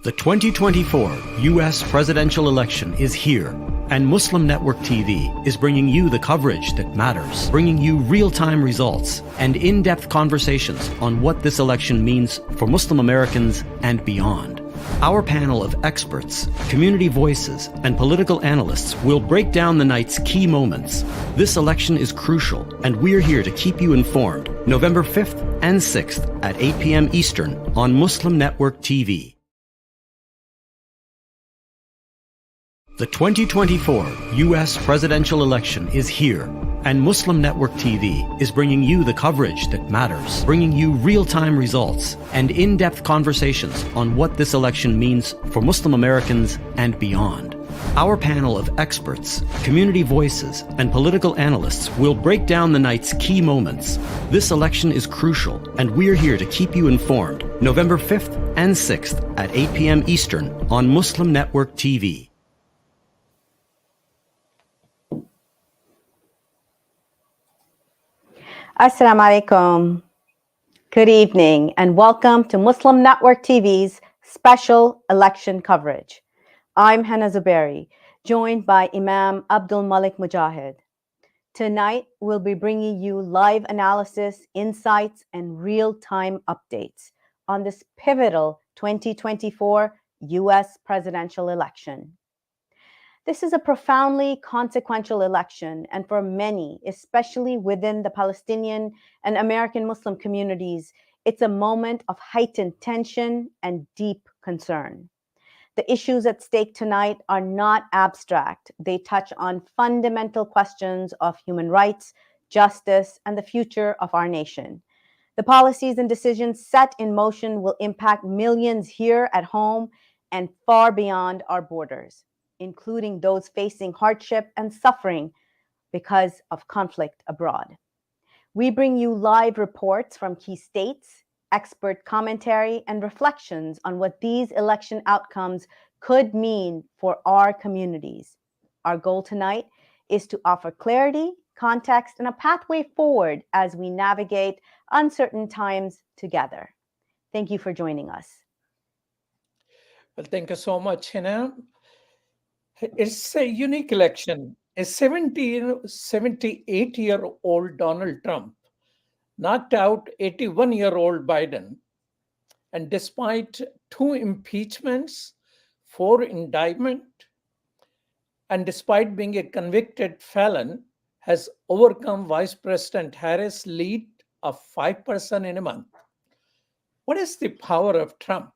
The 2024 U.S. presidential election is here, and Muslim Network TV is bringing you the coverage that matters, bringing you real-time results and in-depth conversations on what this election means for Muslim Americans and beyond. Our panel of experts, community voices, and political analysts will break down the night's key moments. This election is crucial, and we're here to keep you informed. November 5th and 6th at 8 p.m. Eastern on Muslim Network TV. The 2024 U.S. presidential election is here, and Muslim Network TV is bringing you the coverage that matters, bringing you real-time results and in-depth conversations on what this election means for Muslim Americans and beyond. Our panel of experts, community voices, and political analysts will break down the night's key moments. This election is crucial, and we're here to keep you informed. November 5th and 6th at 8 p.m. Eastern on Muslim Network TV. Assalamu alaikum. Good evening and welcome to Muslim Network TV's special election coverage. I'm Hannah Zubairi, joined by Imam Abdul Malik Mujahid. Tonight, we'll be bringing you live analysis, insights, and real-time updates on this pivotal 2024 U.S. presidential election. This is a profoundly consequential election, and for many, especially within the Palestinian and American Muslim communities, it's a moment of heightened tension and deep concern. The issues at stake tonight are not abstract. They touch on fundamental questions of human rights, justice, and the future of our nation. The policies and decisions set in motion will impact millions here at home and far beyond our borders, including those facing hardship and suffering because of conflict abroad. We bring you live reports from key states, expert commentary, and reflections on what these election outcomes could mean for our communities. Our goal tonight is to offer clarity, context, and a pathway forward as we navigate uncertain times together. Thank you for joining us. Well, thank you so much, Hannah. It's a unique election. A 78-year-old Donald Trump knocked out 81-year-old Biden. And despite 2 impeachments, 4 indictment, and despite being a convicted felon, has overcome Vice President Harris' lead of 5% in a month. What is the power of Trump?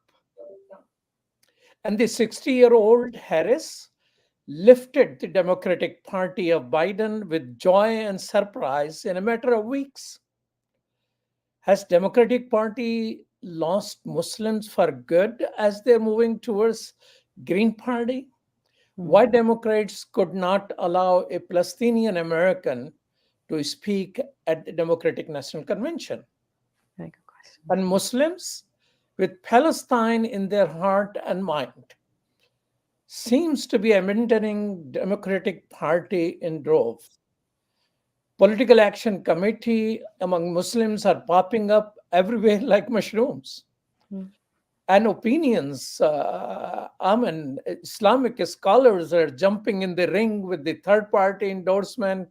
And the 60-year-old Harris lifted the Democratic Party of Biden with joy and surprise in a matter of weeks. Has Democratic Party lost Muslims for good as they're moving towards Green Party? Why Democrats could not allow a Palestinian American to speak at the Democratic National Convention? Very good question. And Muslims, with Palestine in their heart and mind, seems to be abandoning Democratic Party in droves. Political action committee among Muslims are popping up everywhere like mushrooms. And opinions, Islamic scholars are jumping in the ring with the third party endorsement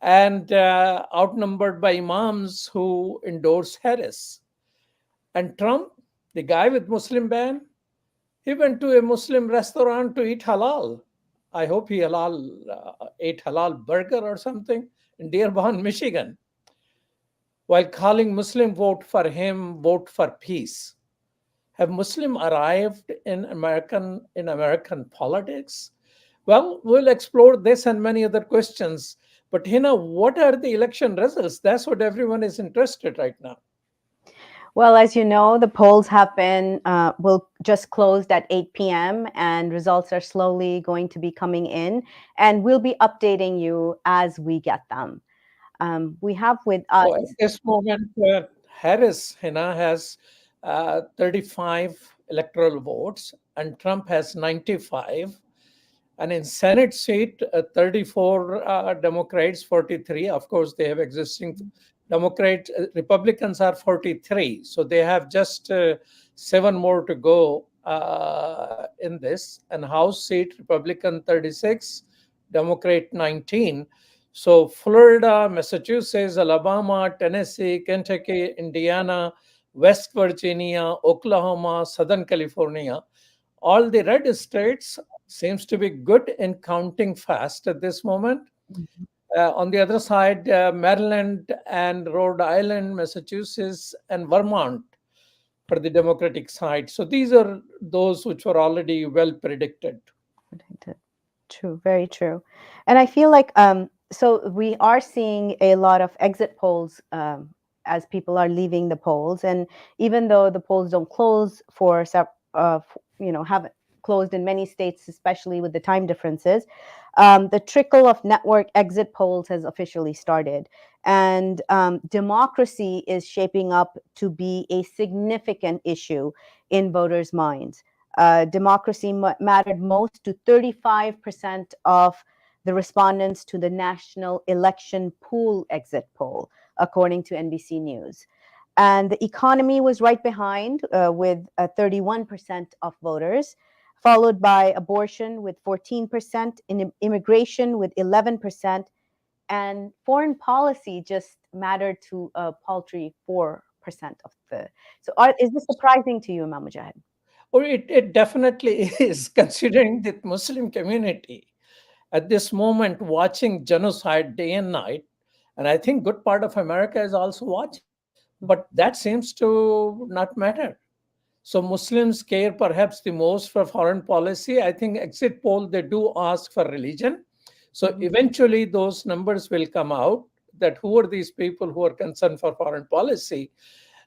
and outnumbered by imams who endorse Harris. And Trump, the guy with Muslim ban, he went to a Muslim restaurant to eat halal. I hope he ate halal burger or something in Dearborn, Michigan. While calling Muslim vote for him, vote for peace. Have Muslim arrived in American politics? Well, we'll explore this and many other questions. But Hina, what are the election results? That's what everyone is interested right now. Well, as you know, the polls have been just closed at 8 p.m. and results are slowly going to be coming in, and we'll be updating you as we get them. We have with us. So at this moment, Harris, Hina, has 35 electoral votes, and Trump has 95. And in Senate seat, 34 Democrats, 43. Of course, they have existing Republicans are 43. So they have just 7 more to go in this, and House seat Republican 36, Democrat 19. So Florida, Massachusetts, Alabama, Tennessee, Kentucky, Indiana, West Virginia, Oklahoma, Southern California, all the red states seems to be good in counting fast at this moment. Mhm. On the other side, Maryland and Rhode Island, Massachusetts, and Vermont for the Democratic side. So these are those which were already well predicted. Predicted. True, very true. And I feel like so we are seeing a lot of exit polls as people are leaving the polls, and even though the polls don't close for haven't closed in many states, especially with the time differences, the trickle of network exit polls has officially started, and democracy is shaping up to be a significant issue in voters' minds. Democracy mattered most to 35% of the respondents to the National Election Pool exit poll, according to NBC News. And the economy was right behind with 31% of voters, followed by abortion with 14%, immigration with 11%, and foreign policy just mattered to a paltry 4% of the. So, is this surprising to you, Imam Mujahid? Or it definitely is, considering the Muslim community at this moment watching genocide day and night. And I think good part of America is also watching. But that seems to not matter. So Muslims care perhaps the most for foreign policy. I think exit poll, they do ask for religion. So Mhm. eventually those numbers will come out, that who are these people who are concerned for foreign policy.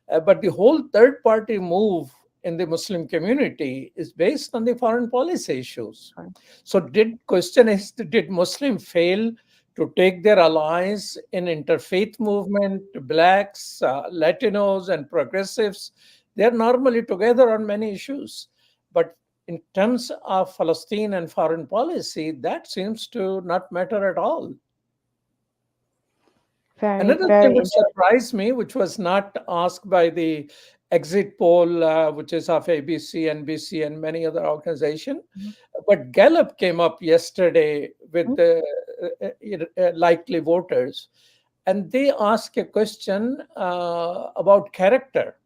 But the whole third party move in the Muslim community is based on the foreign policy issues. Sure. So question is, did Muslim fail to take their allies in interfaith movement, blacks, Latinos, and progressives? They're normally together on many issues. But in terms of Palestine and foreign policy, that seems to not matter at all. Very, Another thing very which interesting. surprised me, which was not asked by the exit poll, which is of ABC, NBC, and many other organizations, Mhm. but Gallup came up yesterday with Mhm. the likely voters, and they asked a question about character.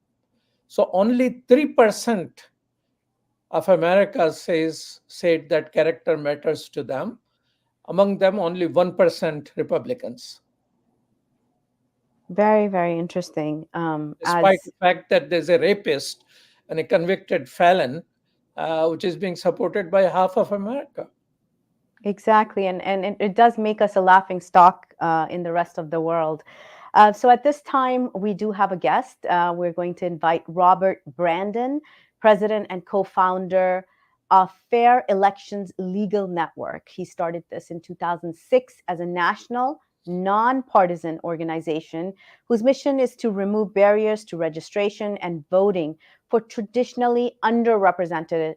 So only 3% of America said that character matters to them. Among them, only 1% Republicans, Very, very interesting. despite the fact that there's a rapist and a convicted felon, which is being supported by half of America. Exactly, and it does make us a laughing stock in the rest of the world. So at this time, we do have a guest. We're going to invite Robert Brandon, president and co-founder of Fair Elections Legal Network. He started this in 2006 as a national, nonpartisan organization whose mission is to remove barriers to registration and voting for traditionally underrepresented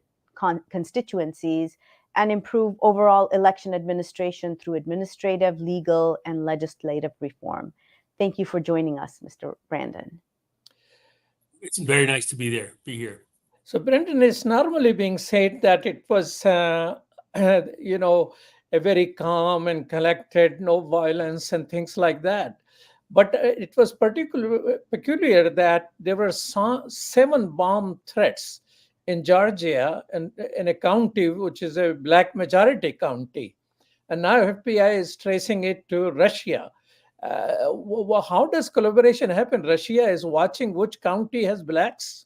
constituencies and improve overall election administration through administrative, legal, and legislative reform. Thank you for joining us, Mr. Brandon. It's very nice to be here. So, Brendan, is normally being said that it was, you know, a very calm and collected, no violence and things like that. But it was particularly peculiar that there were 7 bomb threats in Georgia and in a county which is a black majority county. And now FBI is tracing it to Russia. How does collaboration happen? Russia is watching which county has blacks?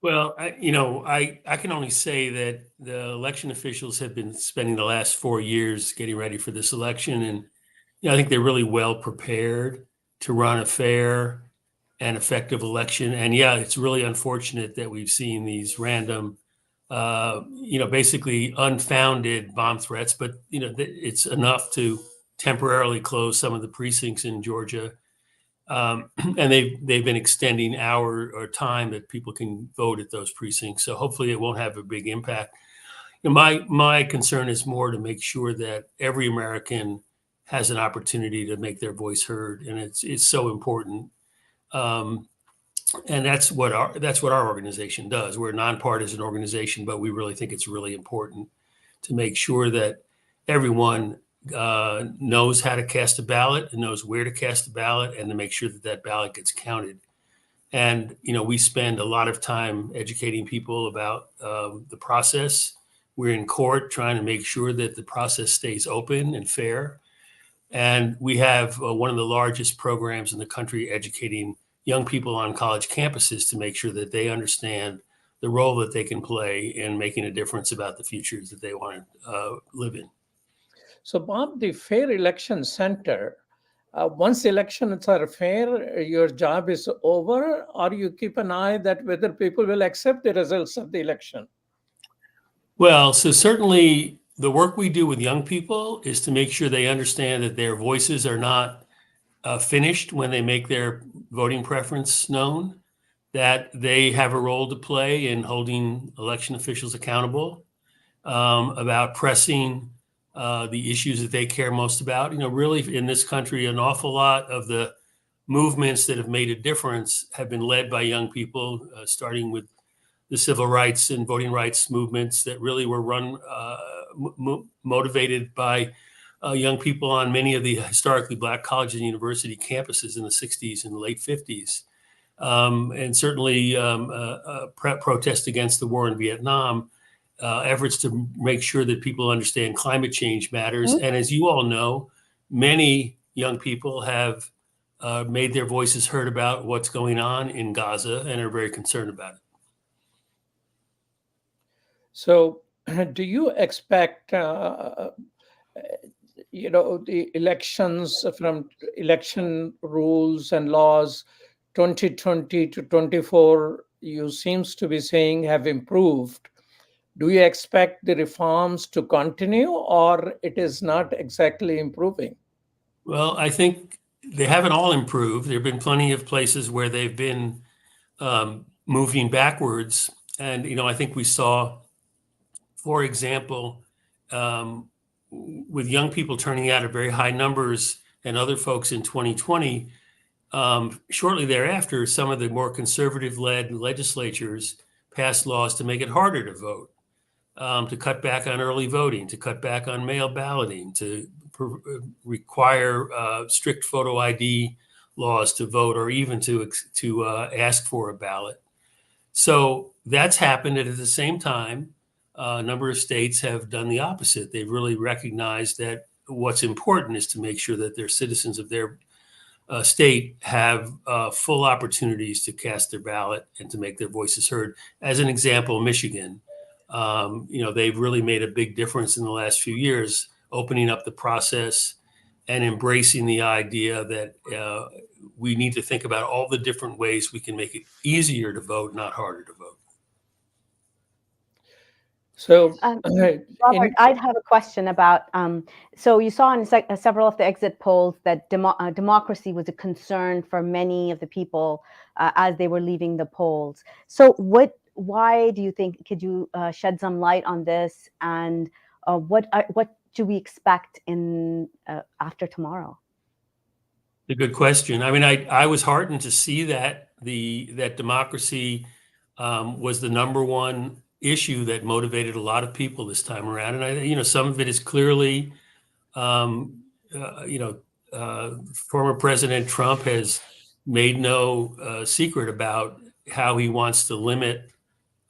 Well, I can only say that the election officials have been spending the last 4 years getting ready for this election, and I think they're really well prepared to run a fair and effective election. And yeah, it's really unfortunate that we've seen these random, basically unfounded bomb threats, but it's enough to temporarily close some of the precincts in Georgia. And they've been extending hour or time that people can vote at those precincts. So hopefully it won't have a big impact. My concern is more to make sure that every American has an opportunity to make their voice heard, and it's so important. And that's what our organization does. We're a nonpartisan organization, but we really think it's really important to make sure that everyone knows how to cast a ballot and knows where to cast a ballot, and to make sure that that ballot gets counted. And we spend a lot of time educating people about the process. We're in court trying to make sure that the process stays open and fair. And we have one of the largest programs in the country educating young people on college campuses to make sure that they understand the role that they can play in making a difference about the futures that they want to live in. So, Bob, the Fair Election Center, once elections are fair, your job is over, or you keep an eye that whether people will accept the results of the election? Well, so certainly the work we do with young people is to make sure they understand that their voices are not finished when they make their voting preference known, that they have a role to play in holding election officials accountable, about pressing the issues that they care most about. Really in this country, an awful lot of the movements that have made a difference have been led by young people, starting with the civil rights and voting rights movements that really were run, motivated by young people on many of the historically Black college and university campuses in the 60s and late 50s. And certainly protest against the war in Vietnam, efforts to make sure that people understand climate change matters. Mm-hmm. And as you all know, many young people have made their voices heard about what's going on in Gaza and are very concerned about it. So do you expect the elections from election rules and laws 2020 to 24, you seems to be saying have improved. Do you expect the reforms to continue, or it is not exactly improving? Well, I think they haven't all improved. There have been plenty of places where they've been moving backwards. And, I think we saw, for example, with young people turning out at very high numbers and other folks in 2020, shortly thereafter, some of the more conservative-led legislatures passed laws to make it harder to vote, to cut back on early voting, to cut back on mail balloting, to require strict photo ID laws to vote, or even to ask for a ballot. So that's happened. And at the same time, a number of states have done the opposite. They've really recognized that what's important is to make sure that their citizens of their state have full opportunities to cast their ballot and to make their voices heard. As an example, Michigan, they've really made a big difference in the last few years, opening up the process and embracing the idea that we need to think about all the different ways we can make it easier to vote, not harder to vote. So, Robert, I'd have a question about, so you saw in several of the exit polls that democracy was a concern for many of the people as they were leaving the polls. So why do you think, could you shed some light on this, and what do we expect in after tomorrow? A good question. I mean, I was heartened to see that that democracy was the number one issue that motivated a lot of people this time around. And some of it is clearly, former President Trump has made no secret about how he wants to limit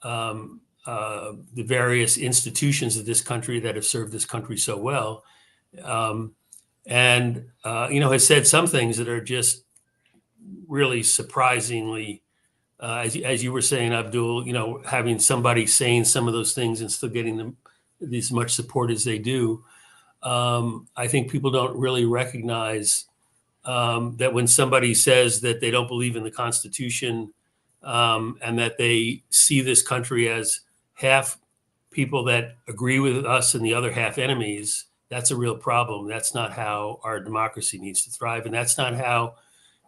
the various institutions of this country that have served this country so well. And has said some things that are just really surprisingly, as you were saying, Abdul, having somebody saying some of those things and still getting them as much support as they do. I think people don't really recognize that when somebody says that they don't believe in the Constitution and that they see this country as half people that agree with us and the other half enemies, that's a real problem. That's not how our democracy needs to thrive. And that's not how,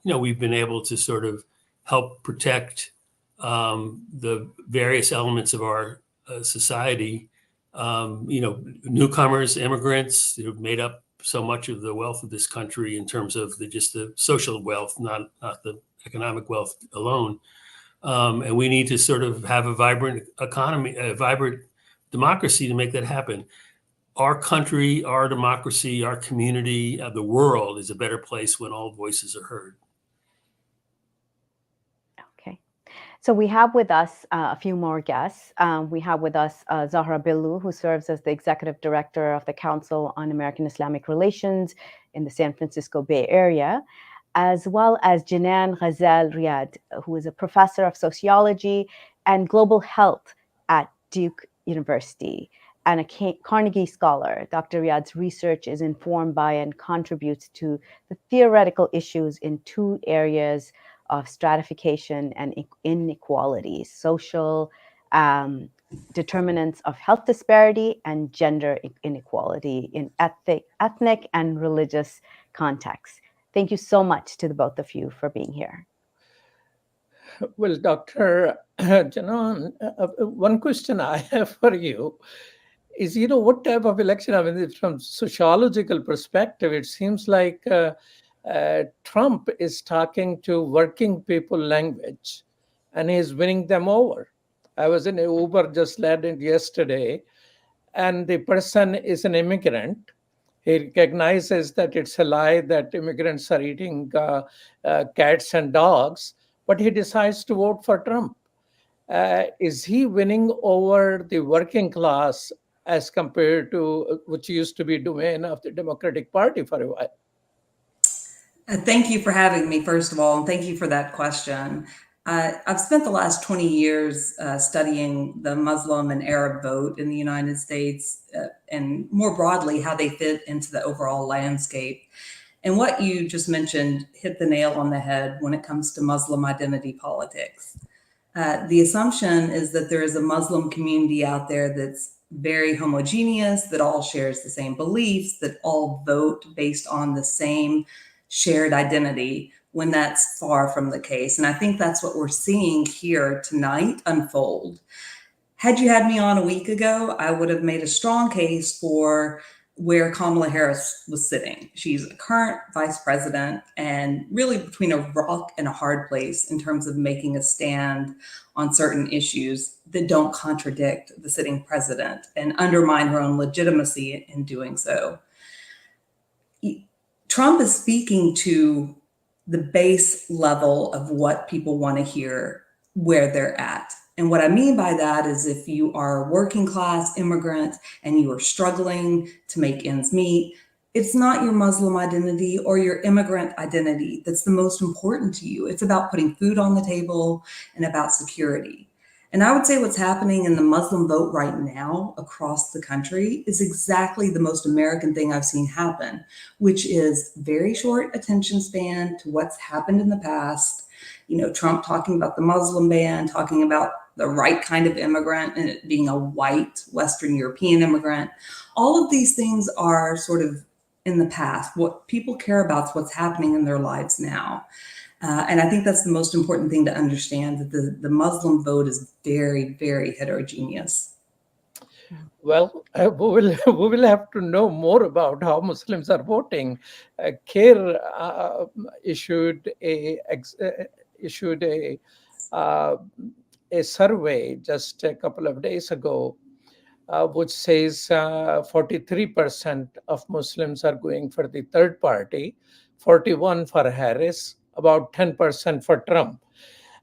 we've been able to sort of help protect the various elements of our society. Newcomers, immigrants who've made up so much of the wealth of this country in terms of just the social wealth, not the economic wealth alone. And we need to sort of have a vibrant economy, a vibrant democracy to make that happen. Our country, our democracy, our community, the world is a better place when all voices are heard. Okay. So we have with us a few more guests. We have with us Zahra Billu, who serves as the Executive Director of the Council on American Islamic Relations in the San Francisco Bay Area, as well as Jinan Ghazal Riyad, who is a professor of sociology and global health at Duke University and a Carnegie Scholar. Dr. Riyad's research is informed by and contributes to the theoretical issues in two areas of stratification and inequality: social determinants of health disparity and gender inequality in ethnic and religious contexts. Thank you so much to the both of you for being here. Well, Dr. Janan, one question I have for you is, what type of election? I mean, from sociological perspective, it seems like Trump is talking to working people language and he's winning them over. I was in an Uber just landed yesterday, and the person is an immigrant. He recognizes that it's a lie that immigrants are eating cats and dogs, but he decides to vote for Trump. Is he winning over the working class as compared to which used to be domain of the Democratic Party for a while? Thank you for having me, first of all, and thank you for that question. I've spent the last 20 years studying the Muslim and Arab vote in the United States, and more broadly, how they fit into the overall landscape. And what you just mentioned hit the nail on the head when it comes to Muslim identity politics. The assumption is that there is a Muslim community out there that's very homogeneous, that all shares the same beliefs, that all vote based on the same shared identity, when that's far from the case. And I think that's what we're seeing here tonight unfold. Had you had me on a week ago, I would have made a strong case for where Kamala Harris was sitting. She's a current vice president and really between a rock and a hard place in terms of making a stand on certain issues that don't contradict the sitting president and undermine her own legitimacy in doing so. Trump is speaking to the base level of what people want to hear where they're at. And what I mean by that is if you are a working class immigrant and you are struggling to make ends meet, it's not your Muslim identity or your immigrant identity that's the most important to you. It's about putting food on the table and about security. And I would say what's happening in the Muslim vote right now across the country is exactly the most American thing I've seen happen, which is very short attention span to what's happened in the past. Trump talking about the Muslim ban, talking about the right kind of immigrant and it being a white Western European immigrant. All of these things are sort of in the past. What people care about is what's happening in their lives now. And I think that's the most important thing to understand, that the Muslim vote is very, very heterogeneous. Well, we will have to know more about how Muslims are voting. CARE issued a survey just a couple of days ago, which says 43% of Muslims are going for the third party, 41% for Harris, about 10% for Trump.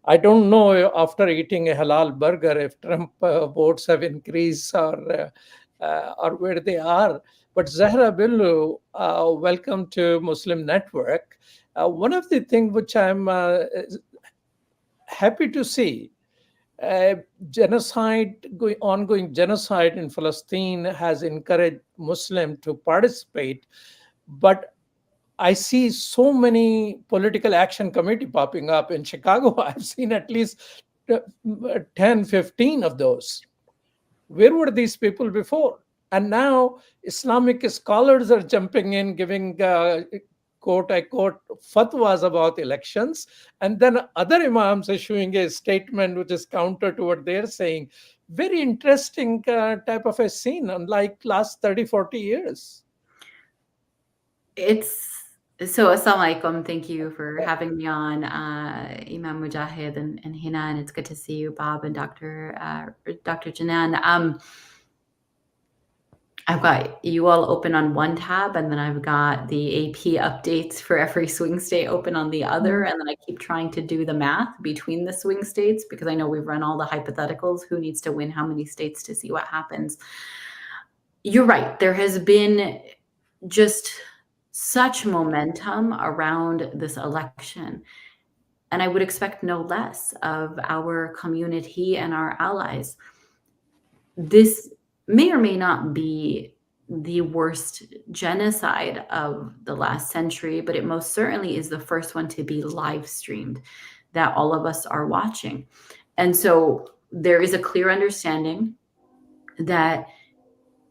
I don't know after eating a halal burger if Trump votes have increased or where they are. But Zahra Billu, welcome to Muslim Network. One of the things which I'm happy to see, ongoing genocide in Palestine has encouraged Muslims to participate, but I see so many political action committee popping up in Chicago. I've seen at least 10, 15 of those. Where were these people before? And now Islamic scholars are jumping in, giving quote-unquote fatwas about elections. And then other imams issuing a statement which is counter to what they're saying. Very interesting type of a scene, unlike last 30, 40 years. Assalamu alaikum. Thank you for having me on, Imam Mujahid and Hina, and it's good to see you, Bob and Dr. Janan. I've got you all open on one tab, and then I've got the AP updates for every swing state open on the other, and then I keep trying to do the math between the swing states because I know we've run all the hypotheticals, who needs to win how many states to see what happens. You're right. There has been just such momentum around this election. And I would expect no less of our community and our allies. This may or may not be the worst genocide of the last century, but it most certainly is the first one to be live streamed that all of us are watching. And so there is a clear understanding that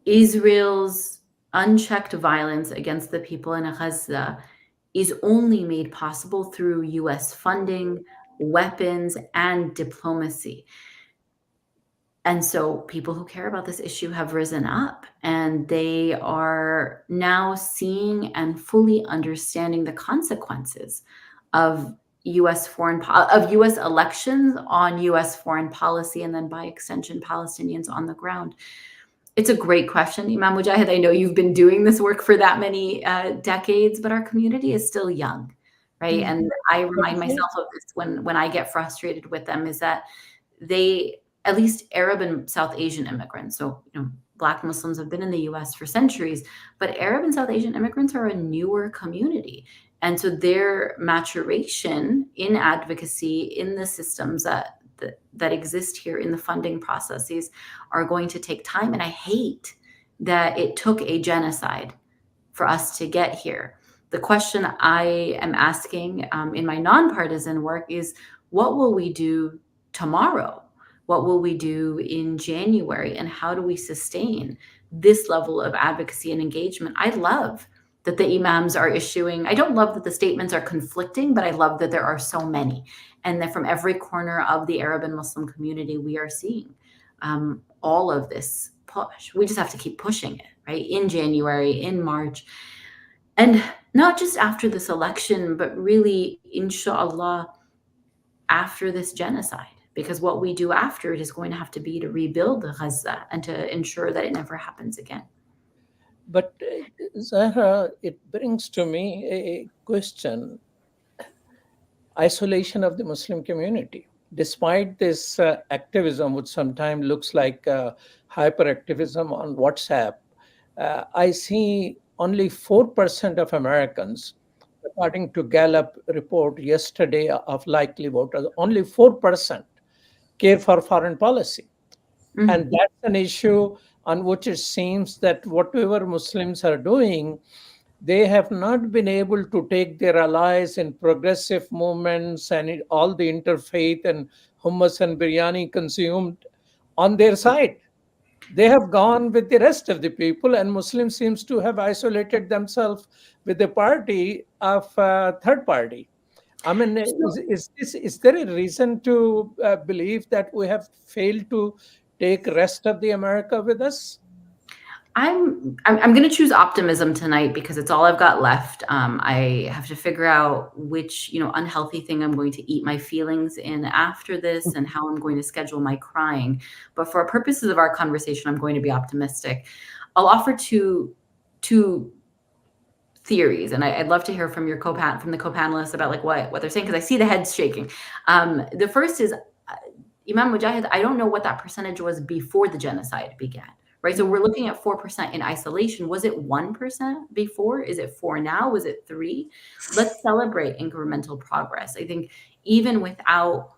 Israel's unchecked violence against the people in Gaza is only made possible through US funding, weapons, and diplomacy. And so people who care about this issue have risen up, and they are now seeing and fully understanding the consequences of US elections on US foreign policy, and then by extension Palestinians on the ground. It's a great question, Imam Mujahid. I know you've been doing this work for that many decades, but our community is still young, right? Mm-hmm. And I remind myself of this when I get frustrated with them, is that they, at least Arab and South Asian immigrants, so Black Muslims have been in the US for centuries, but Arab and South Asian immigrants are a newer community. And so their maturation in advocacy, in the systems that exist here, in the funding processes, are going to take time. And I hate that it took a genocide for us to get here. The question I am asking in my nonpartisan work is, what will we do tomorrow? What will we do in January? And how do we sustain this level of advocacy and engagement? I love that the imams are issuing. I don't love that the statements are conflicting, but I love that there are so many. And that from every corner of the Arab and Muslim community, we are seeing all of this push. We just have to keep pushing it, right? In January, in March. And not just after this election, but really, inshallah, after this genocide. Because what we do after it is going to have to be to rebuild Gaza and to ensure that it never happens again. But Zahra, it brings to me a question. Isolation of the Muslim community. Despite this activism, which sometimes looks like hyperactivism on WhatsApp, I see only 4% of Americans, according to Gallup report yesterday of likely voters, only 4% care for foreign policy. Mm-hmm. And that's an issue on which it seems that whatever Muslims are doing, they have not been able to take their allies in progressive movements and all the interfaith and hummus and biryani consumed on their side. They have gone with the rest of the people, and Muslims seems to have isolated themselves with the party of third party. I mean, is there a reason to believe that we have failed to take rest of the America with us? I'm going to choose optimism tonight because it's all I've got left. I have to figure out which unhealthy thing I'm going to eat my feelings in after this, and how I'm going to schedule my crying. But for purposes of our conversation, I'm going to be optimistic. I'll offer two theories, and I'd love to hear from the co-panelists about like what they're saying, because I see the heads shaking. The first is Imam Mujahid. I don't know what that percentage was before the genocide began. Right. So we're looking at 4% in isolation. Was it 1% before? Is it 4 now? Was it 3? Let's celebrate incremental progress. I think even without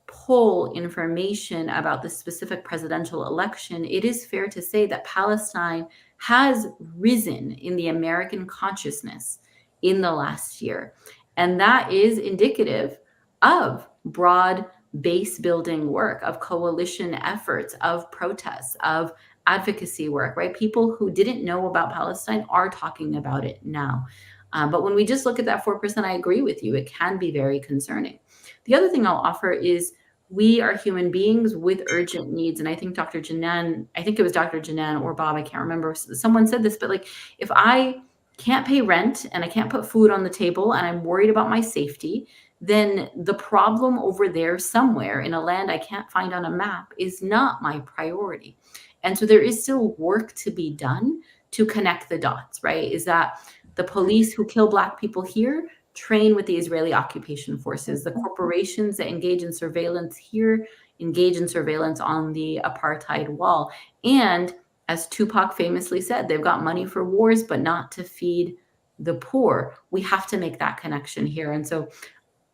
poll information about the specific presidential election, it is fair to say that Palestine has risen in the American consciousness in the last year. And that is indicative of broad base building work, of coalition efforts, of protests, of advocacy work, right? People who didn't know about Palestine are talking about it now. But when we just look at that 4%, I agree with you. It can be very concerning. The other thing I'll offer is we are human beings with urgent needs. And I think it was Dr. Janan or Bob, I can't remember, someone said this, but like, if I can't pay rent and I can't put food on the table and I'm worried about my safety, then the problem over there somewhere in a land I can't find on a map is not my priority. And so there is still work to be done to connect the dots, right? Is that the police who kill Black people here train with the Israeli occupation forces. The corporations that engage in surveillance here engage in surveillance on the apartheid wall. And as Tupac famously said, they've got money for wars, but not to feed the poor. We have to make that connection here. And so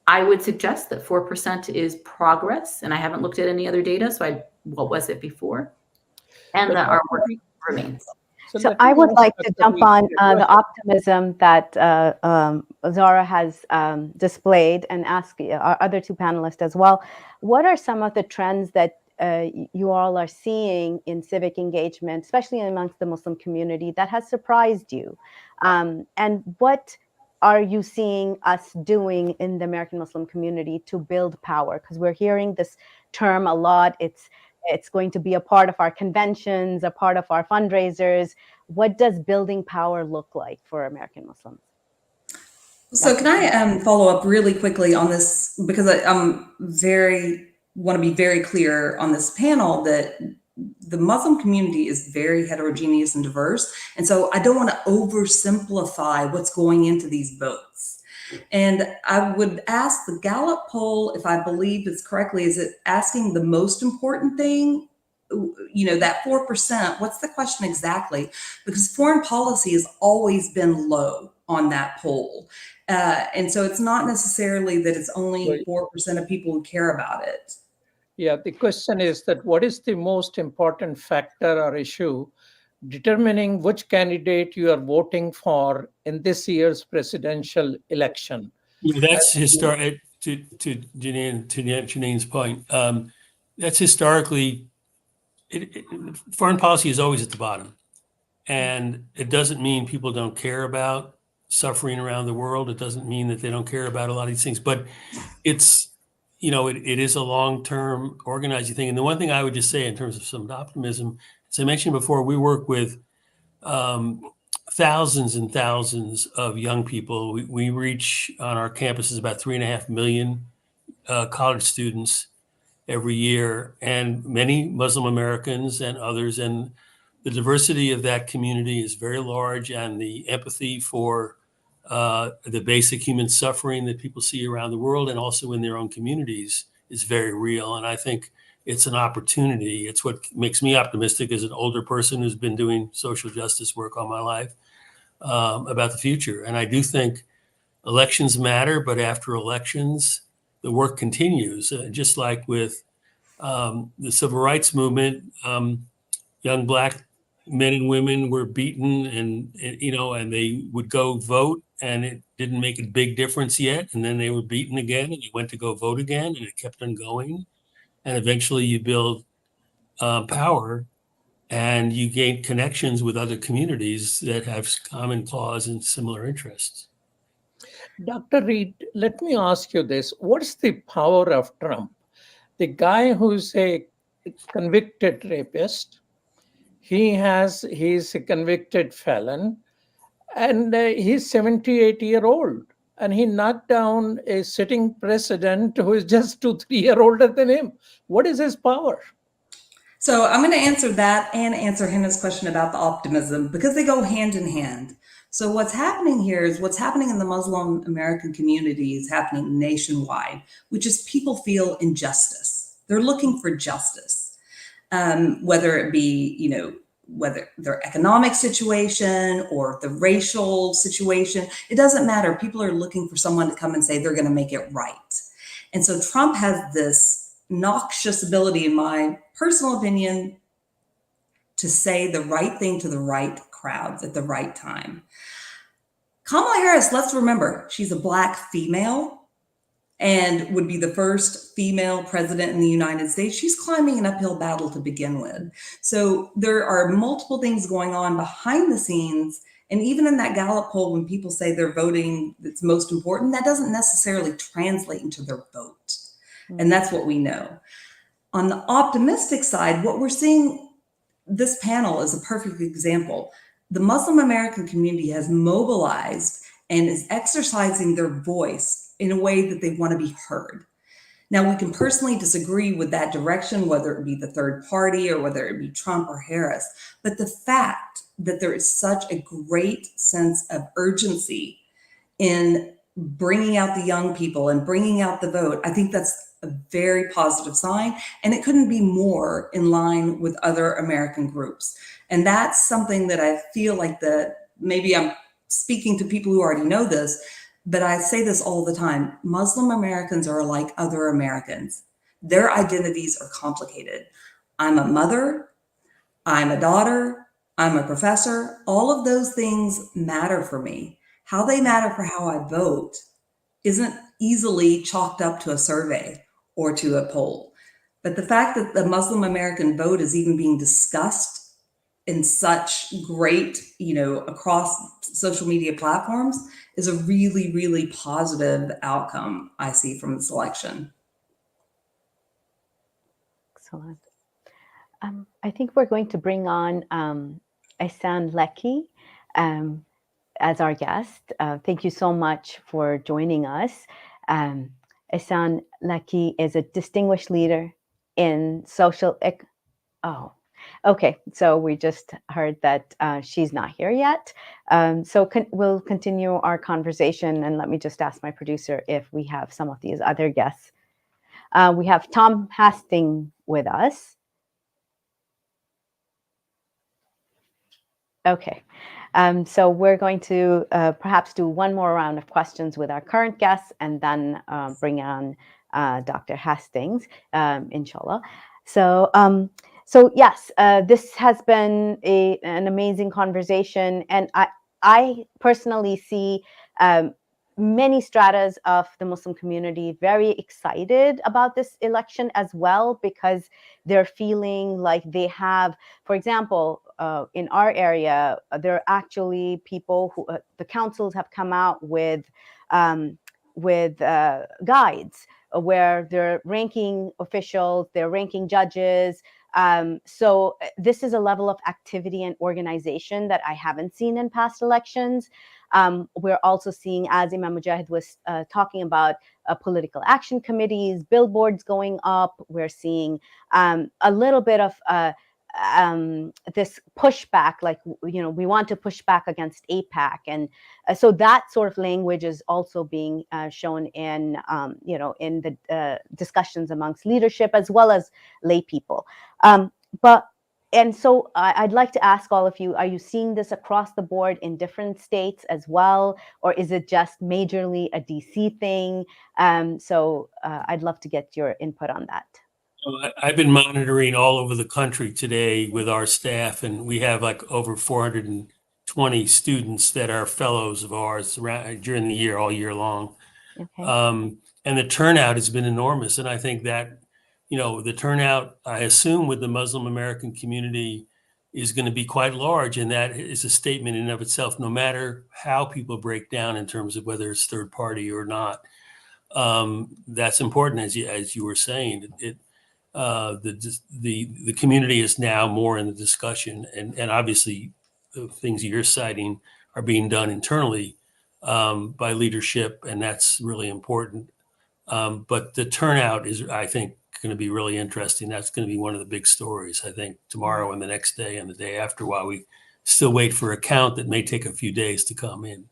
I would suggest that 4% is progress. And I haven't looked at any other data. So what was it before? And But that our work remains. So I would like to jump on the optimism that Zara has displayed and ask our other two panelists as well. What are some of the trends that you all are seeing in civic engagement, especially amongst the Muslim community, that has surprised you? And what are you seeing us doing in the American Muslim community to build power? Because we're hearing this term a lot. It's going to be a part of our conventions, a part of our fundraisers. What does building power look like for American Muslims? So can I follow up really quickly on this, because I'm want to be very clear on this panel that the Muslim community is very heterogeneous and diverse. And so I don't want to oversimplify what's going into these votes. And I would ask the Gallup poll, if I believe it's correctly, is it asking the most important thing? That 4%, what's the question exactly? Because foreign policy has always been low on that poll. And so it's not necessarily that it's only 4% of people who care about it. Yeah, the question is that what is the most important factor or issue determining which candidate you are voting for in this year's presidential election? That's historic. To Janine's point, that's historically, foreign policy is always at the bottom, and it doesn't mean people don't care about suffering around the world. It doesn't mean that they don't care about a lot of these things, but it's, it is a long-term organizing thing. And the one thing I would just say in terms of some optimism, as I mentioned before, we work with thousands and thousands of young people. We reach on our campuses about 3.5 million college students every year, and many Muslim Americans and others. And the diversity of that community is very large, and the empathy for the basic human suffering that people see around the world and also in their own communities is very real. And I think it's an opportunity. It's what makes me optimistic as an older person who's been doing social justice work all my life, about the future. And I do think elections matter, but after elections, the work continues. Just like with the civil rights movement, young Black men and women were beaten, and they would go vote, and it didn't make a big difference yet. And then they were beaten again, and they went to go vote again, and it kept on going. And eventually you build power, and you gain connections with other communities that have common cause and similar interests. Dr. Reed, let me ask you this. What's the power of Trump? The guy who's a convicted rapist, he's a convicted felon, and he's 78-year-old, and he knocked down a sitting president who is just 2-3 years older than him. What is his power? So I'm going to answer that and answer Hannah's question about the optimism, because they go hand in hand. So what's happening here is what's happening in the Muslim American community is happening nationwide, which is people feel injustice. They're looking for justice, whether it be, whether their economic situation or the racial situation, it doesn't matter. People are looking for someone to come and say they're going to make it right. And so Trump has this noxious ability, in my personal opinion, to say the right thing to the right crowds at the right time. Kamala Harris, let's remember, she's a Black female and would be the first female president in the United States. She's climbing an uphill battle to begin with. So there are multiple things going on behind the scenes. And even in that Gallup poll, when people say they're voting that's most important, that doesn't necessarily translate into their vote. And that's what we know. On the optimistic side, what we're seeing, this panel is a perfect example. the Muslim American community has mobilized and is exercising their voice in a way that they want to be heard. Now, we can personally disagree with that direction, whether it be the third party or whether it be Trump or Harris, but the fact that there is such a great sense of urgency in bringing out the young people and bringing out the vote, I think that's a very positive sign. And it couldn't be more in line with other American groups. And that's something that I feel like maybe I'm speaking to people who already know this, but I say this all the time. Muslim Americans are like other Americans. Their identities are complicated. I'm a mother, I'm a daughter, I'm a professor. All of those things matter for me. How they matter for how I vote isn't easily chalked up to a survey or to a poll. But the fact that the Muslim American vote is even being discussed in such great, across social media platforms is a really, really positive outcome I see from this election. Excellent. I think we're going to bring on Ehsan Lekki as our guest. Thank you so much for joining us. Ehsan Lekki is a distinguished leader in social. Okay. So we just heard that she's not here yet. We'll continue our conversation, and let me just ask my producer if we have some of these other guests. We have Tom Hastings with us. Okay. So we're going to perhaps do one more round of questions with our current guests and then bring on Dr. Hastings, inshallah. So yes, this has been an amazing conversation. And I personally see many stratas of the Muslim community very excited about this election as well, because they're feeling like they have, for example, in our area, there are actually people who the councils have come out with guides where they're ranking officials, they're ranking judges. So this is a level of activity and organization that I haven't seen in past elections. We're also seeing, as Imam Mujahid was talking about, political action committees, billboards going up. We're seeing a little bit of this pushback, like, we want to push back against AIPAC. And so that sort of language is also being shown in, in the discussions amongst leadership as well as lay people. And so I'd like to ask all of you, are you seeing this across the board in different states as well? Or is it just majorly a DC thing? So I'd love to get your input on that. I've been monitoring all over the country today with our staff, and we have like over 420 students that are fellows of ours during the year, all year long. Okay. And the turnout has been enormous. And I think that, the turnout, I assume, with the Muslim American community is going to be quite large. And that is a statement in and of itself, no matter how people break down in terms of whether it's third party or not. That's important, as you were saying. The community is now more in the discussion, and obviously the things you're citing are being done internally by leadership, and that's really important. But the turnout is, I think, going to be really interesting. That's going to be one of the big stories, I think, tomorrow and the next day and the day after, while we still wait for a count that may take a few days to come in.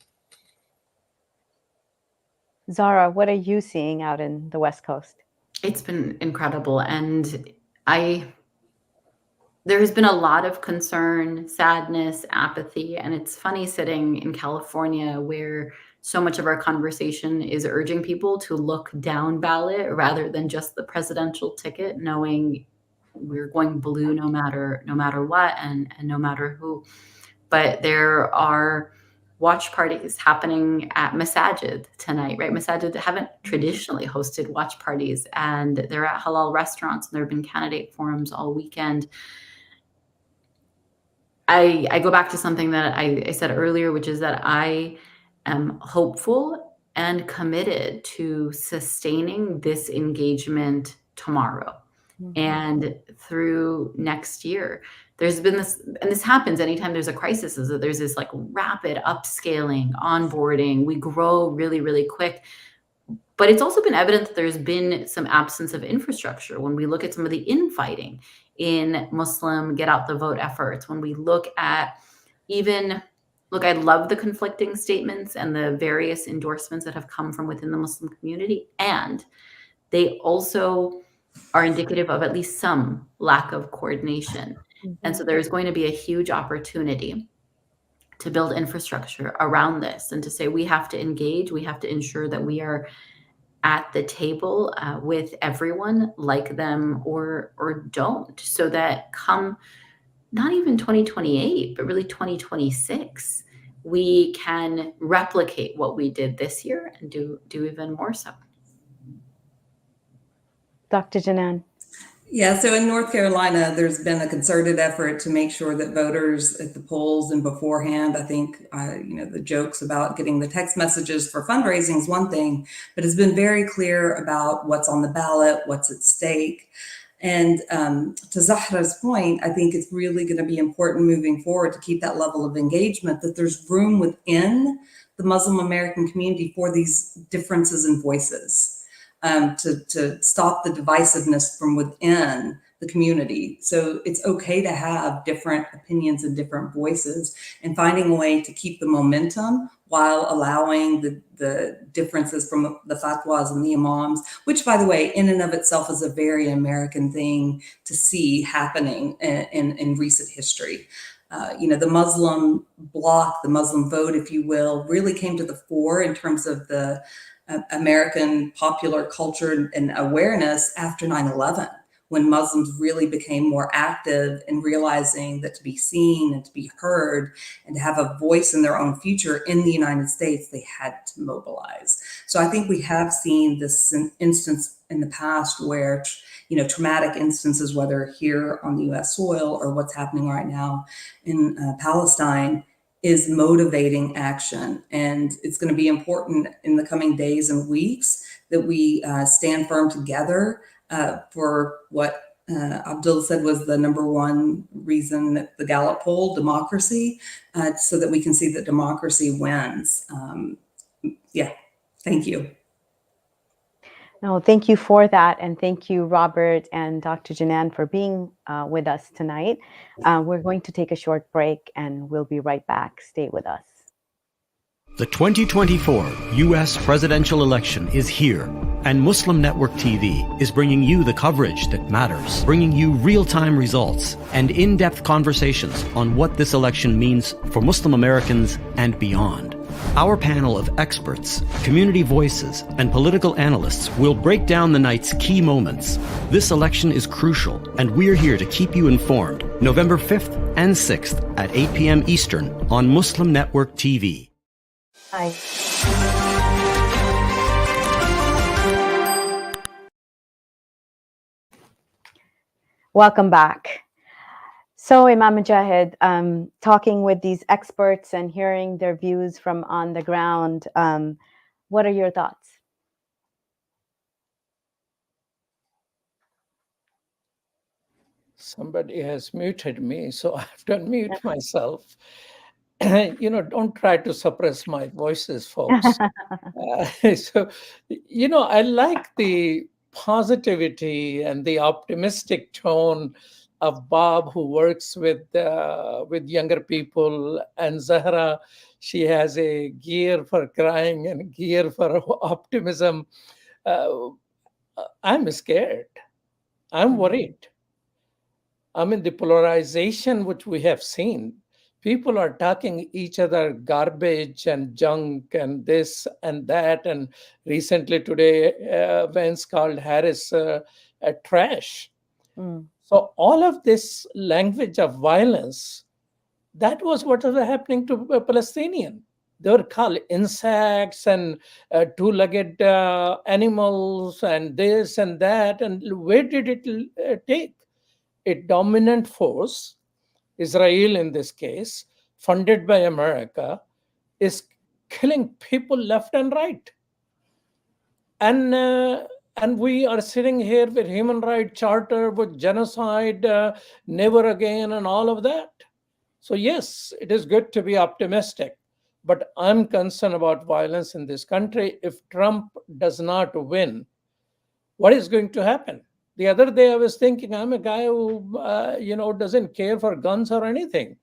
Zara, what are you seeing out in the West Coast? It's been incredible. And there has been a lot of concern, sadness, apathy. And it's funny sitting in California where so much of our conversation is urging people to look down ballot rather than just the presidential ticket, knowing we're going blue no matter what and no matter who. But there are watch parties happening at Masajid tonight, right? Masajid haven't traditionally hosted watch parties, and they're at halal restaurants, and there have been candidate forums all weekend. I go back to something that I said earlier, which is that I am hopeful and committed to sustaining this engagement tomorrow and through next year, there's been this, and this happens anytime there's a crisis, is that there's this like rapid upscaling, onboarding, we grow really, really quick. But it's also been evident that there's been some absence of infrastructure. When we look at some of the infighting in Muslim get out the vote efforts, when we look at look, I love the conflicting statements and the various endorsements that have come from within the Muslim community. And they also are indicative of at least some lack of coordination. And so there's going to be a huge opportunity to build infrastructure around this and to say we have to engage, we have to ensure that we are at the table with everyone, like them or don't, so that come not even 2028, but really 2026, we can replicate what we did this year and do even more so. Dr. Janan. Yeah, so in North Carolina, there's been a concerted effort to make sure that voters at the polls and beforehand, I think, the jokes about getting the text messages for fundraising is one thing, but it's been very clear about what's on the ballot, what's at stake. And to Zahra's point, I think it's really going to be important moving forward to keep that level of engagement, that there's room within the Muslim American community for these differences in voices. To stop the divisiveness from within the community. So it's okay to have different opinions and different voices, and finding a way to keep the momentum while allowing the differences from the fatwas and the imams, which, by the way, in and of itself is a very American thing to see happening in recent history. The Muslim bloc, the Muslim vote, if you will, really came to the fore in terms of the American popular culture and awareness after 9/11, when Muslims really became more active in realizing that to be seen and to be heard and to have a voice in their own future in the United States, they had to mobilize. So I think we have seen this instance in the past where, traumatic instances, whether here on the US soil or what's happening right now in Palestine, is motivating action. And it's going to be important in the coming days and weeks that we stand firm together for what Abdul said was the number one reason that the Gallup poll, democracy, so that we can see that democracy wins. Thank you. No, thank you for that. And thank you, Robert and Dr. Janan, for being with us tonight. We're going to take a short break and we'll be right back. Stay with us. The 2024 U.S. presidential election is here, and Muslim Network TV is bringing you the coverage that matters, bringing you real-time results and in-depth conversations on what this election means for Muslim Americans and beyond. Our panel of experts, community voices, and political analysts will break down the night's key moments. This election is crucial, and we're here to keep you informed. November 5th and 6th at 8 p.m. Eastern on Muslim Network TV. Hi. Welcome back. So, Imam Mujahid, talking with these experts and hearing their views from on the ground, what are your thoughts? Somebody has muted me, so I have to unmute myself. Don't try to suppress my voices, folks. I like the positivity and the optimistic tone of Bob, who works with younger people, and Zahra. She has a gear for crying and a gear for optimism. I'm scared. I'm worried. I mean, the polarization which we have seen, people are talking each other garbage and junk and this and that. And recently today, Vance called Harris trash. So all of this language of violence, that was what was happening to a Palestinian. They were called insects and two-legged animals and this and that. And where did it take? A dominant force, Israel in this case, funded by America, is killing people left and right. And And we are sitting here with human rights charter, with genocide, never again, and all of that. So yes, it is good to be optimistic, but I'm concerned about violence in this country. If Trump does not win, what is going to happen? The other day I was thinking, I'm a guy who, doesn't care for guns or anything.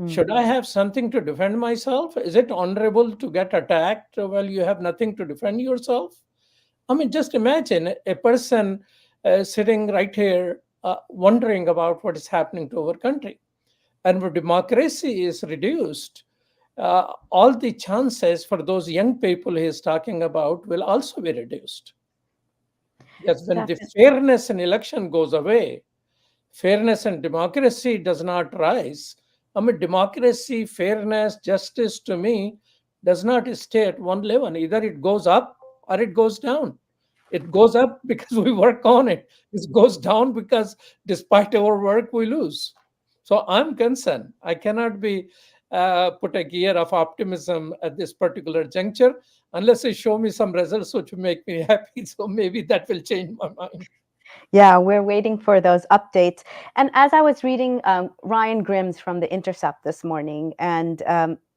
Should I have something to defend myself? Is it honorable to get attacked while you have nothing to defend yourself? I mean, just imagine a person sitting right here wondering about what is happening to our country. And when democracy is reduced, all the chances for those young people he is talking about will also be reduced. Yes, when the Definitely. fairness in election goes away, fairness and democracy does not rise. I mean, democracy, fairness, justice to me does not stay at one level. Either it goes up or it goes down. It goes up because we work on it. It goes down because despite our work, we lose. So I'm concerned. I cannot be put a gear of optimism at this particular juncture unless you show me some results which will make me happy. So maybe that will change my mind. Yeah, we're waiting for those updates. And as I was reading Ryan Grimm's from The Intercept this morning, and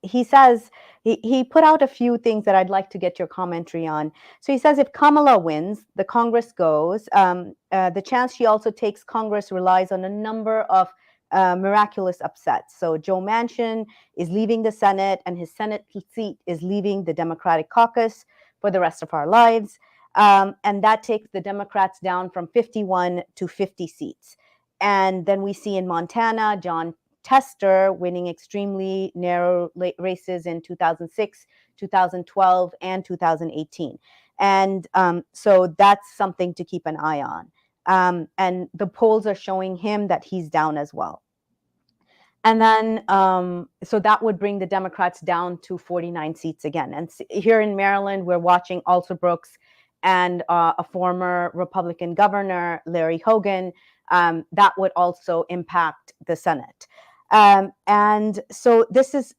he says, he put out a few things that I'd like to get your commentary on. So he says if Kamala wins, the Congress goes. The chance she also takes Congress relies on a number of miraculous upsets. So Joe Manchin is leaving the Senate, and his Senate seat is leaving the Democratic caucus for the rest of our lives. And that takes the Democrats down from 51 to 50 seats. And then we see in Montana, John Tester winning extremely narrow races in 2006, 2012, and 2018. And so that's something to keep an eye on. And the polls are showing him that he's down as well. And then, so that would bring the Democrats down to 49 seats again. And here in Maryland, we're watching Alsobrooks and a former Republican governor, Larry Hogan. That would also impact the Senate. And so this is,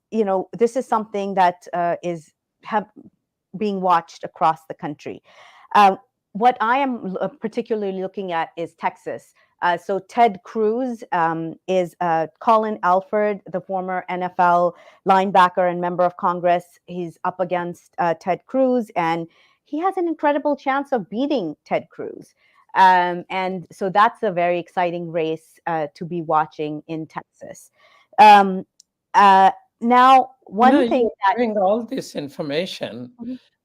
this is something that is being watched across the country. What I am particularly looking at is Texas. So Ted Cruz is Colin Alford, the former NFL linebacker and member of Congress. He's up against Ted Cruz, and he has an incredible chance of beating Ted Cruz. And so that's a very exciting race to be watching in Texas. Now, one thing You're giving all this information,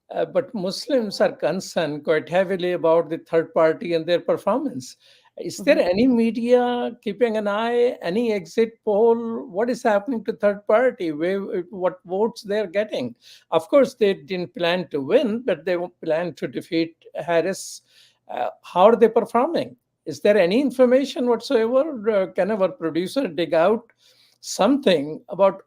but Muslims are concerned quite heavily about the third party and their performance. Is there any media keeping an eye, any exit poll? What is happening to third party? What votes they're getting? Of course, they didn't plan to win, but they plan to defeat Harris. How are they performing? Is there any information whatsoever? Can our producer dig out something about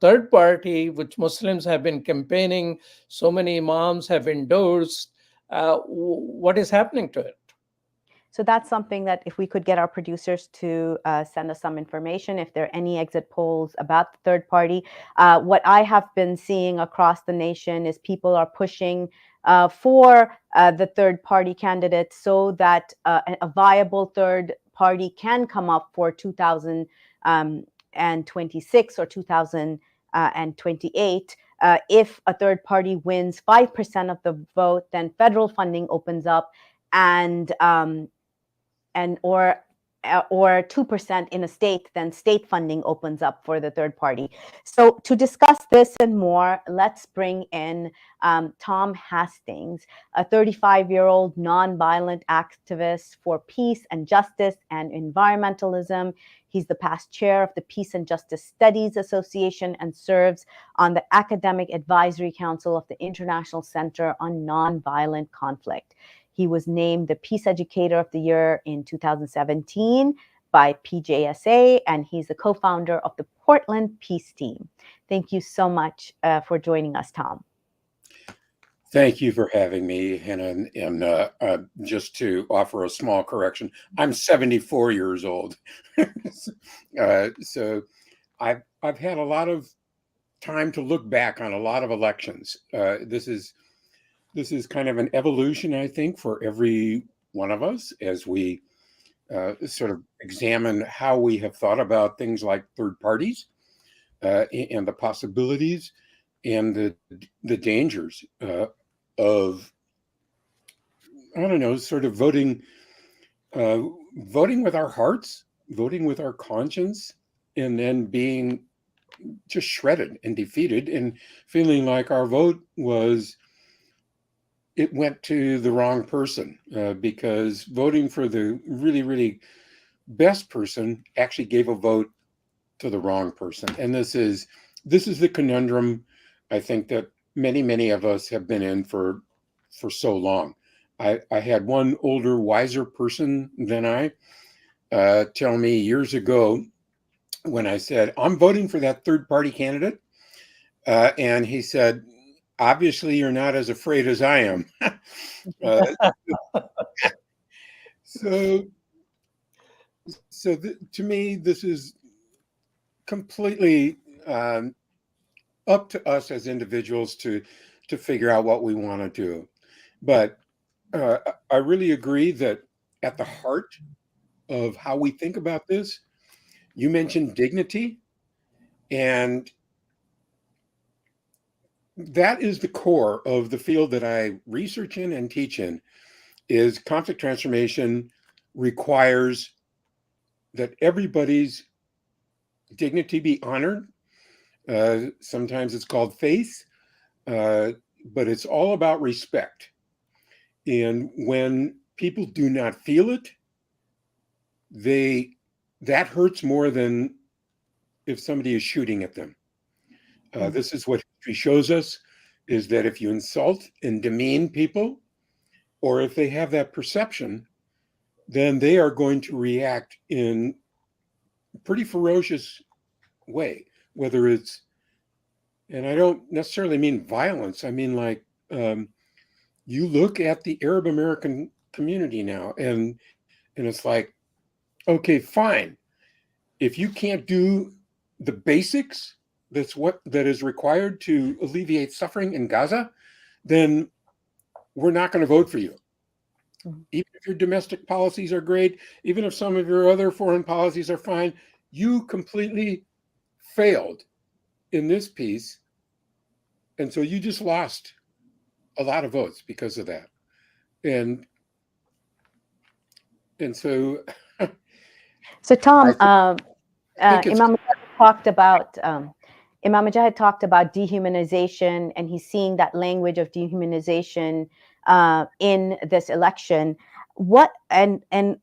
third party, which Muslims have been campaigning, so many imams have endorsed? What is happening to it? So that's something that if we could get our producers to send us some information, if there are any exit polls about the third party. What I have been seeing across the nation is people are pushing for the third party candidate so that a viable third party can come up for 2026 or 2028. If a third party wins 5% of the vote, then federal funding opens up, and or 2% in a state, then state funding opens up for the third party. So to discuss this and more, let's bring in Tom Hastings, a 35-year-old nonviolent activist for peace and justice and environmentalism. He's the past chair of the Peace and Justice Studies Association and serves on the Academic Advisory Council of the International Center on Nonviolent Conflict. He was named the Peace Educator of the Year in 2017 by PJSA, and he's the co-founder of the Portland Peace Team. Thank you so much for joining us, Tom. Thank you for having me. And just to offer a small correction, I'm 74 years old. So I've had a lot of time to look back on a lot of elections. This is this is kind of an evolution, I think, for every one of us as we sort of examine how we have thought about things like third parties and the possibilities and the dangers of, I don't know, sort of voting with our hearts, voting with our conscience, and then being just shredded and defeated and feeling like our vote it went to the wrong person because voting for the really, really best person actually gave a vote to the wrong person. And this is the conundrum I think that many of us have been in for so long. I had one older, wiser person than I tell me years ago when I said, I'm voting for that third party candidate. And he said, obviously, you're not as afraid as I am. To me, this is completely up to us as individuals to figure out what we want to do. But I really agree that at the heart of how we think about this, you mentioned dignity, and that is the core of the field that I research in and teach in. Is conflict transformation requires that everybody's dignity be honored. Sometimes it's called faith, but it's all about respect. And when people do not feel it, that hurts more than if somebody is shooting at them. This is what history shows us, is that if you insult and demean people, or if they have that perception, then they are going to react in a pretty ferocious way, whether it's, and I don't necessarily mean violence, I mean like, you look at the Arab American community now, and it's like, okay, fine. If you can't do the basics, that is required to alleviate suffering in Gaza, then we're not going to vote for you. Even if your domestic policies are great, even if some of your other foreign policies are fine, you completely failed in this piece. And so you just lost a lot of votes because of that. And so So Tom, Imam Mujahid talked about dehumanization, and he's seeing that language of dehumanization in this election. And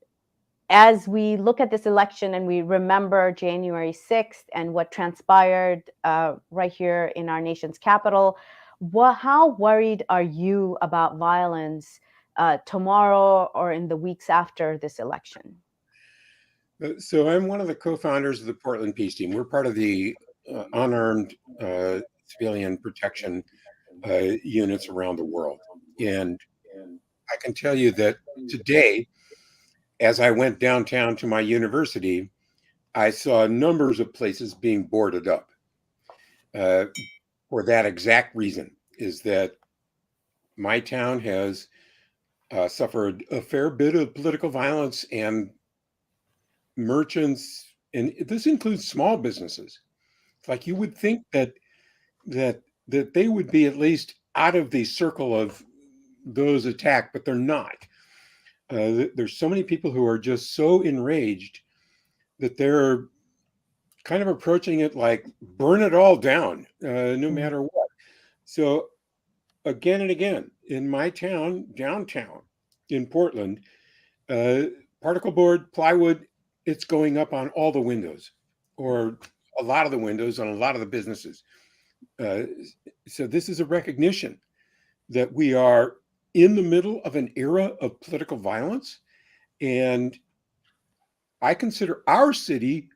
as we look at this election and we remember January 6th and what transpired right here in our nation's capital, how worried are you about violence tomorrow or in the weeks after this election? So I'm one of the co-founders of the Portland Peace Team. We're part of the unarmed civilian protection units around the world. And I can tell you that today, as I went downtown to my university, I saw numbers of places being boarded up for that exact reason, is that my town has suffered a fair bit of political violence, and merchants, and this includes small businesses. Like, you would think that they would be at least out of the circle of those attacked, but they're not. There's so many people who are just so enraged that they're kind of approaching it like, burn it all down, no matter what. So again and again, in my town, downtown in Portland, particle board, plywood, it's going up on all the windows, or a lot of the windows on a lot of the businesses. So this is a recognition that we are in the middle of an era of political violence. And I consider our city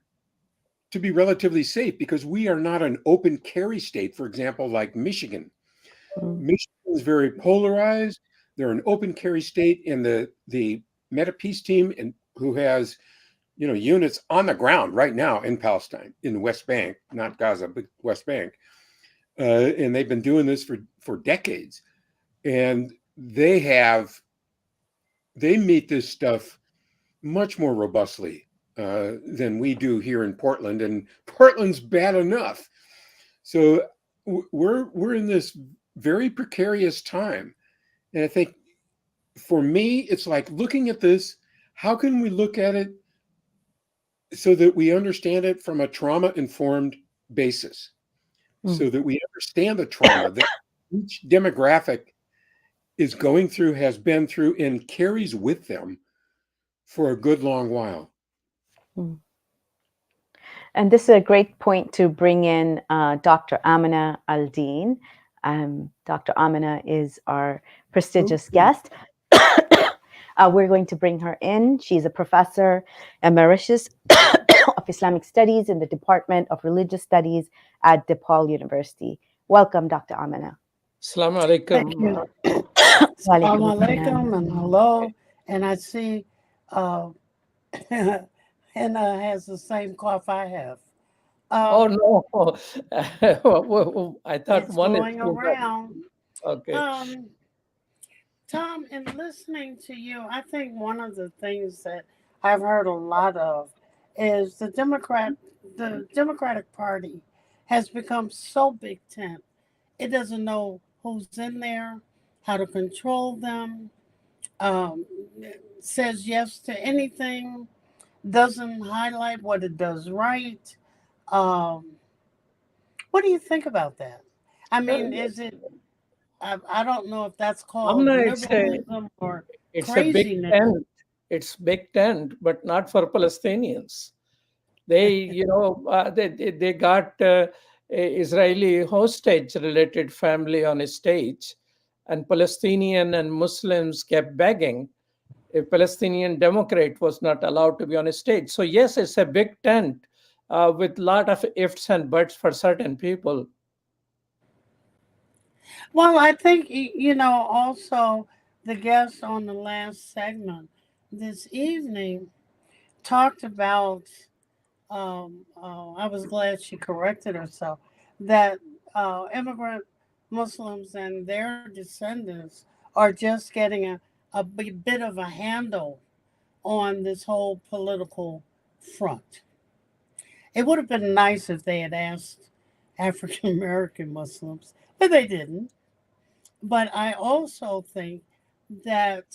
to be relatively safe because we are not an open carry state, for example, like Michigan. Michigan is very polarized. They're an open carry state, and the Meta Peace Team, and who has units on the ground right now in Palestine, in the West Bank, not Gaza, but West Bank. And they've been doing this for decades. and they meet this stuff much more robustly than we do here in Portland, and Portland's bad enough. So we're in this very precarious time, and I think for me, it's like looking at this. How can we look at it so that we understand it from a trauma-informed basis, so that we understand the trauma that each demographic is going through, has been through, and carries with them for a good long while. And this is a great point to bring in Dr. Amina Al-Din. Dr. Amina is our prestigious guest. We're going to bring her in. She's a professor emeritus of Islamic Studies in the Department of Religious Studies at DePaul University. Welcome, Dr. Amina. Assalamu alaikum. Assalamu alaikum and hello. And I see Henna has the same cough I have. Oh no! I thought It's one going is around. Okay. Tom, in listening to you, I think one of the things that I've heard a lot of is the Democratic Party has become so big tent. It doesn't know who's in there, how to control them, says yes to anything, doesn't highlight what it does right. What do you think about that? I mean, is it, I don't know if that's called liberalism or it's craziness. A big tent. It's big tent, but not for Palestinians. They, they got a Israeli hostage-related family on a stage, and Palestinian and Muslims kept begging. A Palestinian Democrat was not allowed to be on a stage. So yes, it's a big tent with a lot of ifs and buts for certain people. Well, I think, also the guest on the last segment this evening talked about, I was glad she corrected herself, that immigrant Muslims and their descendants are just getting a bit of a handle on this whole political front. It would have been nice if they had asked African American Muslims, but they didn't. But I also think that,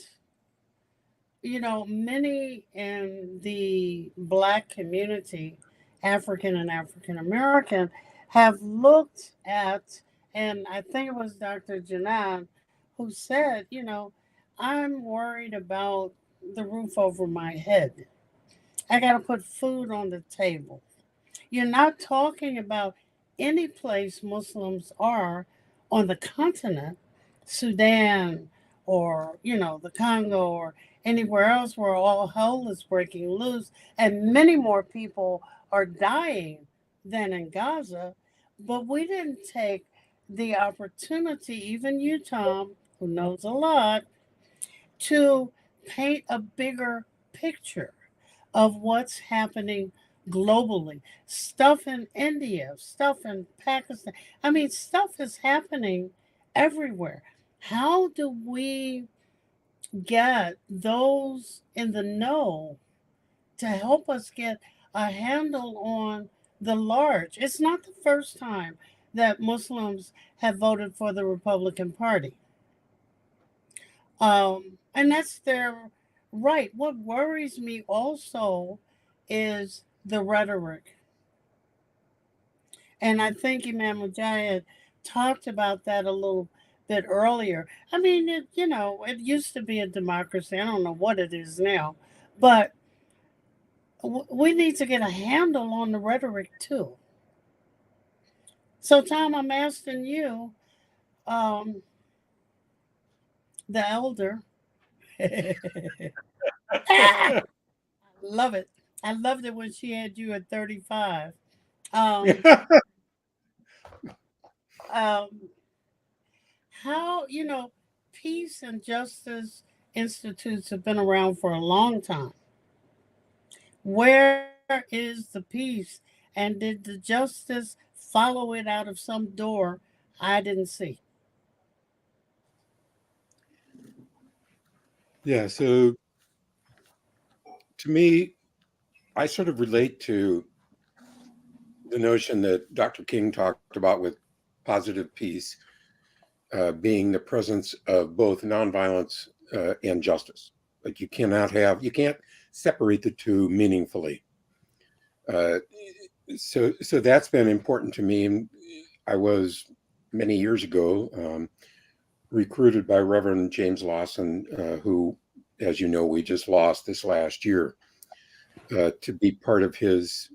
many in the Black community, African and African American, have looked at, and I think it was Dr. Janan who said, I'm worried about the roof over my head. I got to put food on the table. You're not talking about any place Muslims are on the continent, Sudan or, the Congo or anywhere else where all hell is breaking loose and many more people are dying than in Gaza. But we didn't take the opportunity, even you, Tom, who knows a lot, to paint a bigger picture of what's happening globally. Stuff in India, stuff in Pakistan. I mean, stuff is happening everywhere. How do we get those in the know to help us get a handle on the large? It's not the first time that Muslims have voted for the Republican Party. And that's their right. What worries me also is the rhetoric. And I think Imam Mujahid talked about that a little bit earlier. I mean, it used to be a democracy. I don't know what it is now. But we need to get a handle on the rhetoric too. So, Tom, I'm asking you, the elder. I love it. I loved it when she had you at 35. Um, um, how, peace and justice institutes have been around for a long time. Where is the peace? And did the justice follow it out of some door I didn't see? Yeah. So to me, I sort of relate to the notion that Dr. King talked about with positive peace being the presence of both nonviolence and justice. Like you can't separate the two meaningfully. Uh, so that's been important to me. And I was many years ago recruited by Reverend James Lawson, who, as you know, we just lost this last year, to be part of his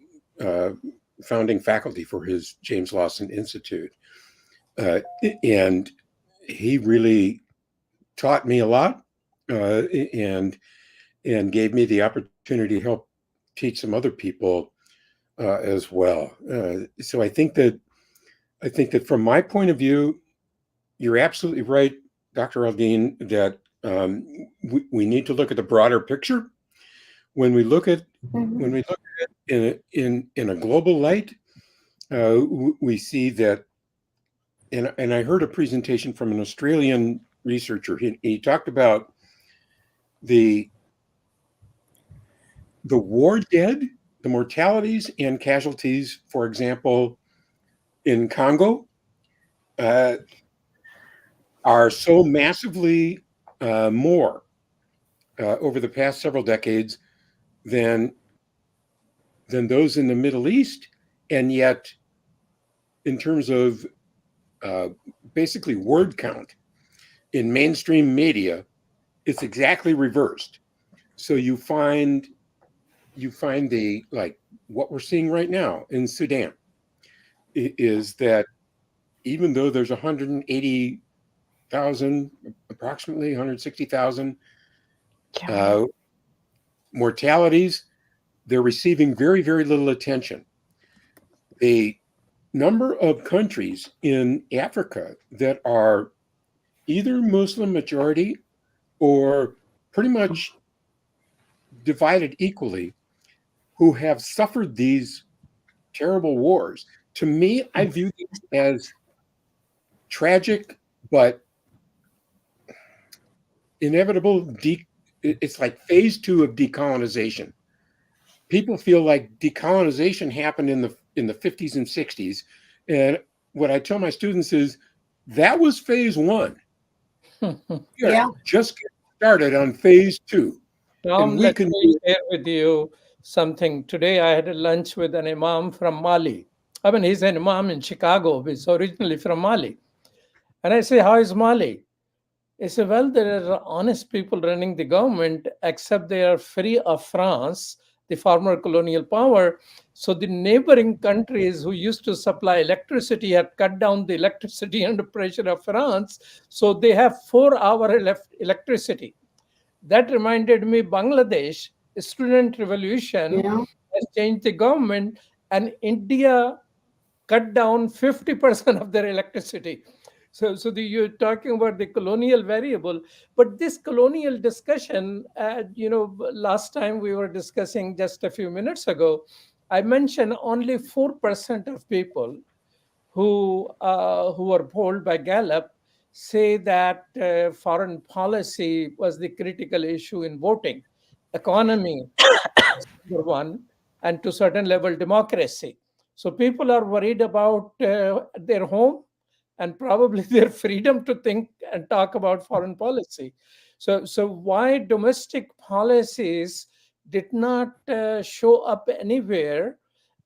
founding faculty for his James Lawson Institute. And he really taught me a lot and gave me the opportunity to help teach some other people as well. So I think that from my point of view, you're absolutely right, Dr. Aldine, that we need to look at the broader picture. When we look at it in a global light, we see that. And I heard a presentation from an Australian researcher. He talked about the war dead, the mortalities and casualties, for example, in Congo, are so massively more over the past several decades than those in the Middle East, and yet, in terms of basically word count in mainstream media, it's exactly reversed. So you find the like what we're seeing right now in Sudan is that even though there's 180,000, approximately 160,000 mortalities, they're receiving very, very little attention. The number of countries in Africa that are either Muslim majority or pretty much divided equally who have suffered these terrible wars. To me, I view these as tragic but inevitable. It's like phase 2 of decolonization. People feel like decolonization happened in the 50s and 60s, and what I tell my students is that was phase 1. Yeah. Just get started on phase 2. Tom, we let can me share with you something. Today I had a lunch with an imam from Mali. I mean, he's an imam in Chicago. He's originally from Mali. And I say, how is Mali? He said, well, there are honest people running the government, except they are free of France, the former colonial power. So the neighboring countries who used to supply electricity have cut down the electricity under pressure of France. So they have 4-hour electricity. That reminded me Bangladesh, student revolution has changed the government, and India cut down 50% of their electricity. So you're talking about the colonial variable, but this colonial discussion, last time we were discussing just a few minutes ago, I mentioned only 4% of people who were polled by Gallup say that foreign policy was the critical issue in voting. Economy is number one, and to certain level, democracy. So people are worried about their home and probably their freedom to think and talk about foreign policy. So why domestic policies did not show up anywhere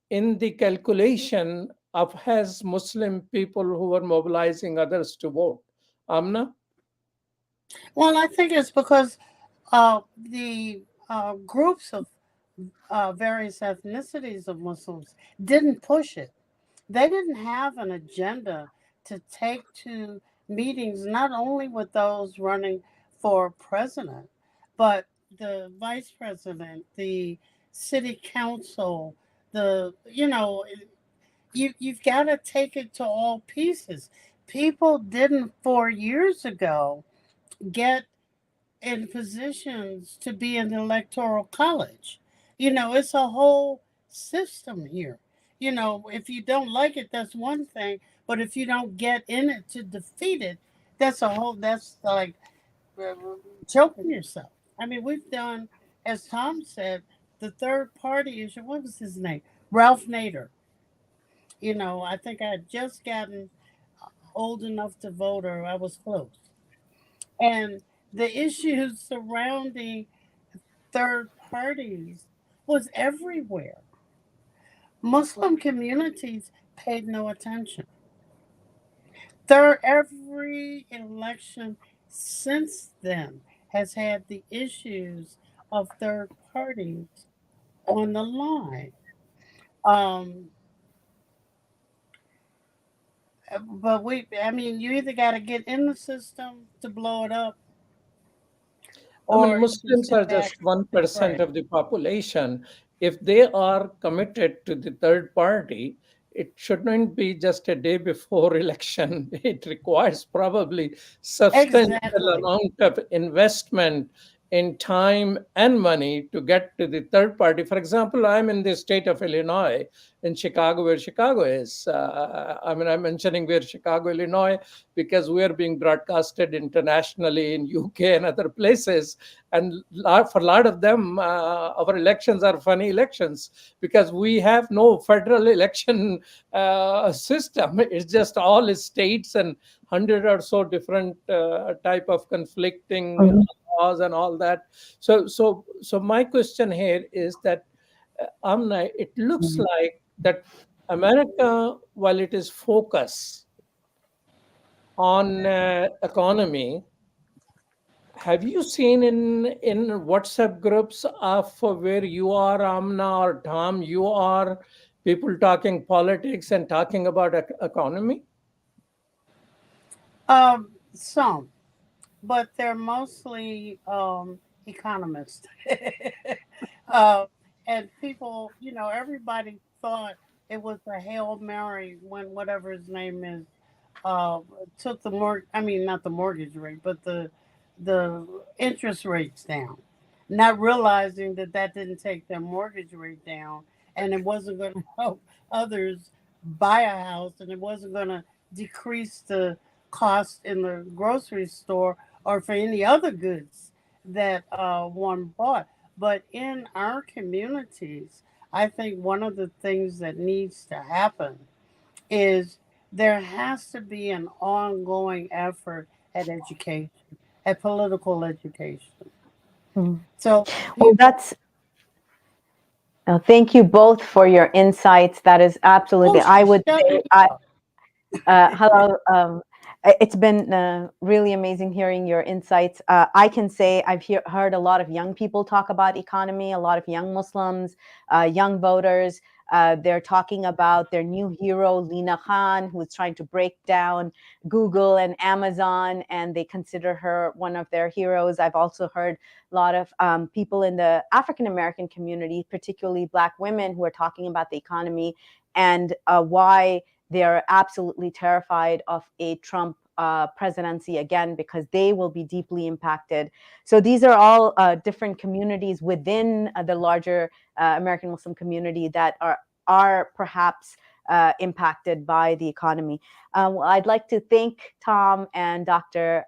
in the calculation of has Muslim people who were mobilizing others to vote? Amna? Well, I think it's because the groups of various ethnicities of Muslims didn't push it. They didn't have an agenda to take to meetings, not only with those running for president, but the vice president, the city council, you've got to take it to all pieces. People didn't 4 years ago get in positions to be in the electoral college. It's a whole system here. If you don't like it, that's one thing. But if you don't get in it to defeat it, that's like choking yourself. I mean, we've done, as Tom said, the third party issue. What was his name? Ralph Nader. I think I had just gotten old enough to vote, or I was close. And the issues surrounding third parties was everywhere. Muslim communities paid no attention. Every election since then has had the issues of third parties on the line. Um, but you either got to get in the system to blow it up, or Muslims are just 1% of the population. If they are committed to the third party, it shouldn't be just a day before election. It requires probably substantial amount of investment in time and money to get to the third party. For example, I'm in the state of Illinois, in Chicago, where Chicago is. I'm mentioning where Chicago, Illinois, because we are being broadcasted internationally in UK and other places. And for a lot of them, our elections are funny elections because we have no federal election system. It's just all states and 100 or so different type of conflicting laws and all that. So my question here is that, Amna, it looks like that America, while it is focused on economy, have you seen in WhatsApp groups of where you are, Amna or Tom, you are, people talking politics and talking about economy? Some, but they're mostly economists. And people, everybody thought it was a Hail Mary when whatever his name is took the not the mortgage rate, but the interest rates down, not realizing that didn't take their mortgage rate down, and it wasn't going to help others buy a house, and it wasn't going to decrease the cost in the grocery store or for any other goods that one bought. But in our communities, I think one of the things that needs to happen is there has to be an ongoing effort at education, at political education. So, thank you both for your insights. That is absolutely, I would say, hello. It's been really amazing hearing your insights. I can say I've heard a lot of young people talk about economy, a lot of young Muslims, young voters. They're talking about their new hero, Lina Khan, who's trying to break down Google and Amazon, and they consider her one of their heroes. I've also heard a lot of people in the African-American community, particularly Black women, who are talking about the economy and why they are absolutely terrified of a Trump presidency again, because they will be deeply impacted. So these are all different communities within the larger American Muslim community that are perhaps impacted by the economy. I'd like to thank Tom and Dr.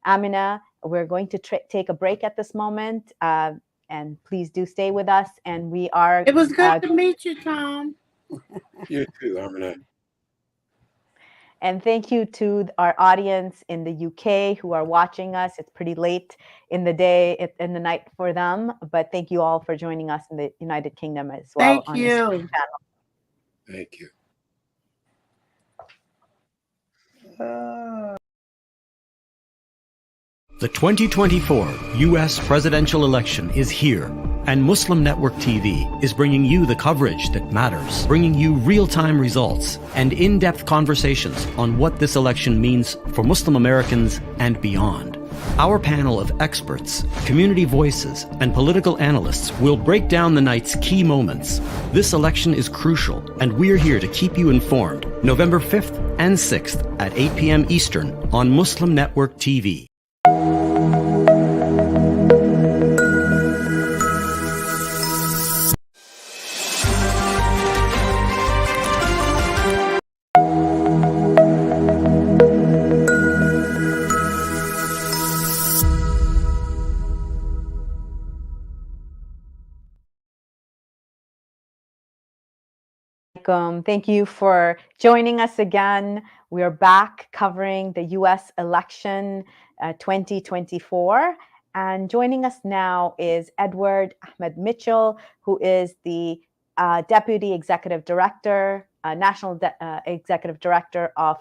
Amina. We're going to take a break at this moment, and please do stay with us. And we are. It was good to meet you, Tom. You too, Amina. And thank you to our audience in the UK who are watching us. It's pretty late in the day, in the night for them, but thank you all for joining us in the United Kingdom as well. Thank you. Thank you. The 2024 U.S. presidential election is here, and Muslim Network TV is bringing you the coverage that matters, bringing you real-time results and in-depth conversations on what this election means for Muslim Americans and beyond. Our panel of experts, community voices, and political analysts will break down the night's key moments. This election is crucial, and we're here to keep you informed. November 5th and 6th at 8 p.m. Eastern on Muslim Network TV. alaikum. Thank you for joining us again. We are back covering the US election 2024. And joining us now is Edward Ahmed Mitchell, who is the Deputy Executive Director, National Executive Director of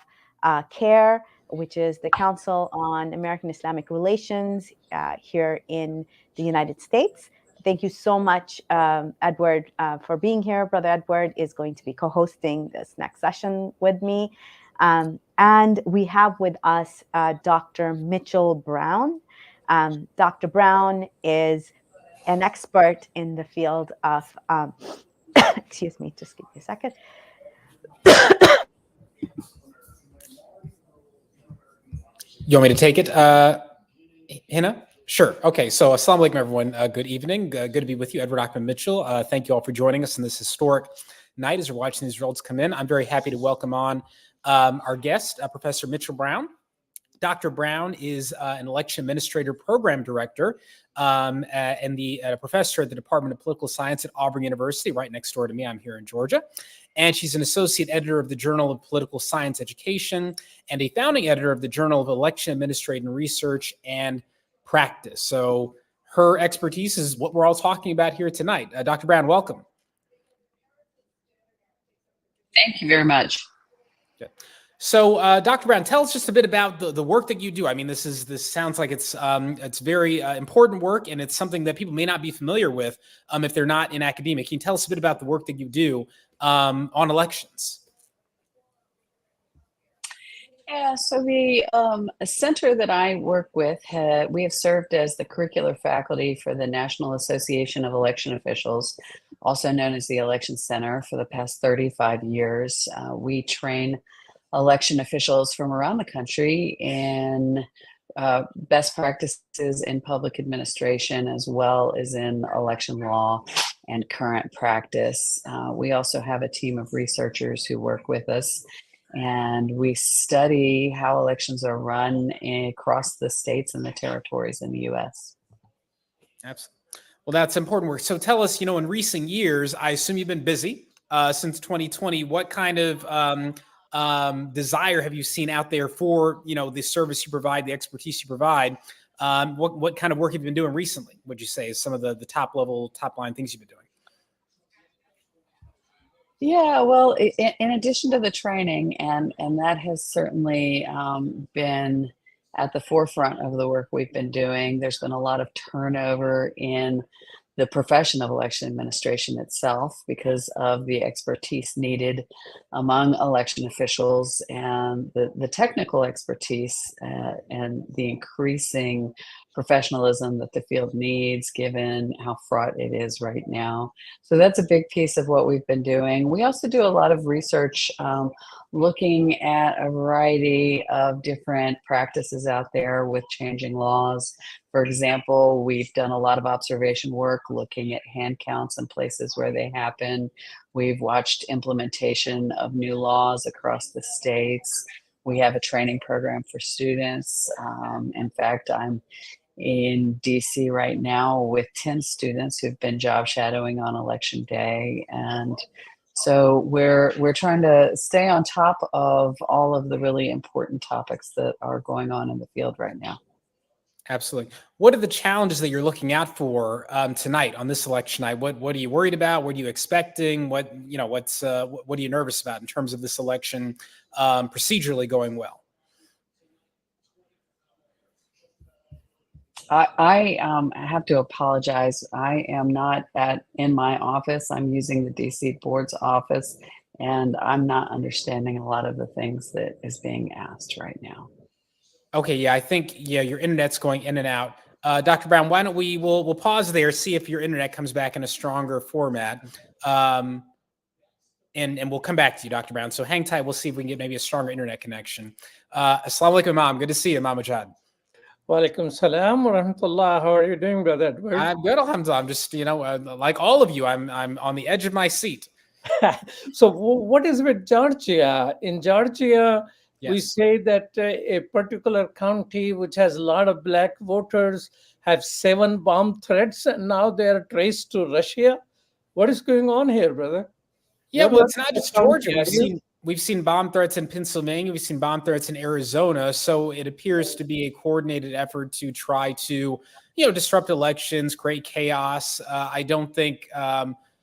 CARE, which is the Council on American Islamic Relations here in the United States. Thank you so much, Edward, for being here. Brother Edward is going to be co-hosting this next session with me. And we have with us Dr. Mitchell Brown. Dr. Brown is an expert in the field of, excuse me, just give me a second. You want me to take it, Hina? Sure. Okay. So, assalamu alaikum, everyone. Good evening. Good to be with you, Edward Ahmed Mitchell. Thank you all for joining us on this historic night as we're watching these results come in. I'm very happy to welcome on our guest, Professor Mitchell Brown. Dr. Brown is an election administrator program director and the professor at the Department of Political Science at Auburn University, right next door to me. I'm here in Georgia. And she's an associate editor of the Journal of Political Science Education and a founding editor of the Journal of Election Administrating Research and Practice. So her expertise is what we're all talking about here tonight. Dr. Brown, welcome. Thank you very much. Good. So, Dr. Brown, tell us just a bit about the work that you do. I mean, this sounds like it's very important work, and it's something that people may not be familiar with if they're not in academia. Can you tell us a bit about the work that you do on elections? Yeah, so the center that I work with, we have served as the curricular faculty for the National Association of Election Officials, also known as the Election Center, for the past 35 years. We train election officials from around the country in best practices in public administration, as well as in election law and current practice. We also have a team of researchers who work with us, and we study how elections are run across the states and the territories in the U.S. Absolutely. Well, that's important work. So tell us, in recent years, I assume you've been busy since 2020. What kind of desire have you seen out there for, the service you provide, the expertise you provide? What kind of work have you been doing recently, would you say, is some of the top line things you've been doing? Yeah, well, in addition to the training, and that has certainly been at the forefront of the work we've been doing, there's been a lot of turnover in the profession of election administration itself because of the expertise needed among election officials and the technical expertise and the increasing professionalism that the field needs given how fraught it is right now. So that's a big piece of what we've been doing. We also do a lot of research looking at a variety of different practices out there with changing laws. For example, we've done a lot of observation work looking at hand counts in places where they happen. We've watched implementation of new laws across the states. We have a training program for students. In fact, I'm in DC right now with 10 students who've been job shadowing on election day. And so we're trying to stay on top of all of the really important topics that are going on in the field right now. Absolutely. What are the challenges that you're looking out for tonight on this election night? What are you worried about? What are you expecting? What are you nervous about in terms of this election procedurally going well? I have to apologize. I am not in my office. I'm using the DC board's office, and I'm not understanding a lot of the things that is being asked right now. Okay, yeah, I think your internet's going in and out. Dr. Brown, why don't we'll pause there, see if your internet comes back in a stronger format, and we'll come back to you, Dr. Brown. So hang tight. We'll see if we can get maybe a stronger internet connection. Assalamu alaikum, Imam. Good to see you, Imam Majad. Wa alaikum salam wa rahmatullah. How are you doing, Brother Edward? I'm good, alhamdulillah. I'm just, like all of you, I'm on the edge of my seat. So what is with Georgia? In Georgia, yes, we say that a particular county which has a lot of black voters have 7 bomb threats, and now they are traced to Russia. What is going on here, brother? Yeah, What well, are it's not the just account Georgia. reviews? We've seen bomb threats in Pennsylvania. We've seen bomb threats in Arizona. So it appears to be a coordinated effort to try to, disrupt elections, create chaos. I don't think,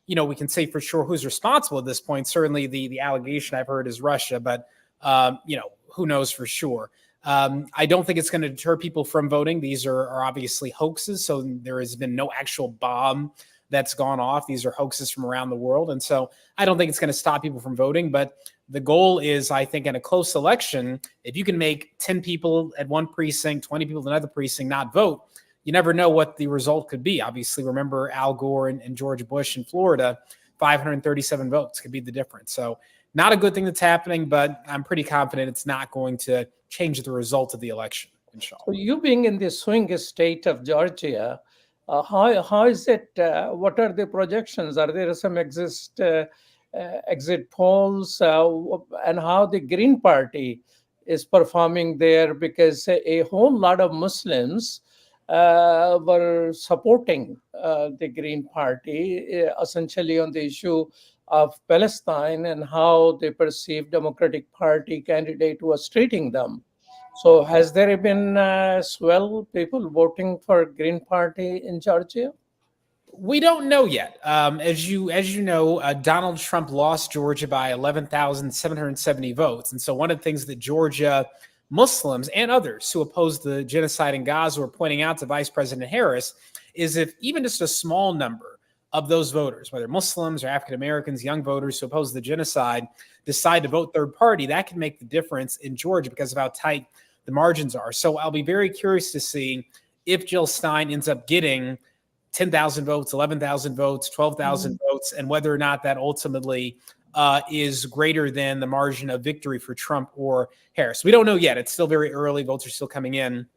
we can say for sure who's responsible at this point. Certainly, the allegation I've heard is Russia, but who knows for sure. I don't think it's going to deter people from voting. These are obviously hoaxes. So there has been no actual bomb that's gone off. These are hoaxes from around the world. And so I don't think it's going to stop people from voting. But the goal is, I think, in a close election, if you can make 10 people at one precinct, 20 people at another precinct not vote, you never know what the result could be. Obviously, remember Al Gore and George Bush in Florida, 537 votes could be the difference. So not a good thing that's happening, but I'm pretty confident it's not going to change the result of the election, inshallah. So you being in the swing state of Georgia, how is it? What are the projections? Are there some exit polls, and how the Green Party is performing there? Because a whole lot of Muslims were supporting the Green Party, essentially on the issue of Palestine and how the perceived Democratic Party candidate was treating them. So has there been swell people voting for Green Party in Georgia? We don't know yet. As you know, Donald Trump lost Georgia by 11,770 votes. And so one of the things that Georgia Muslims and others who oppose the genocide in Gaza were pointing out to Vice President Harris is if even just a small number of those voters, whether Muslims or African Americans, young voters who oppose the genocide, decide to vote third party, that can make the difference in Georgia because of how tight the margins are. So I'll be very curious to see if Jill Stein ends up getting 10,000 votes, 11,000 votes, 12,000 votes, and whether or not that ultimately is greater than the margin of victory for Trump or Harris. We don't know yet. It's still very early. Votes are still coming in.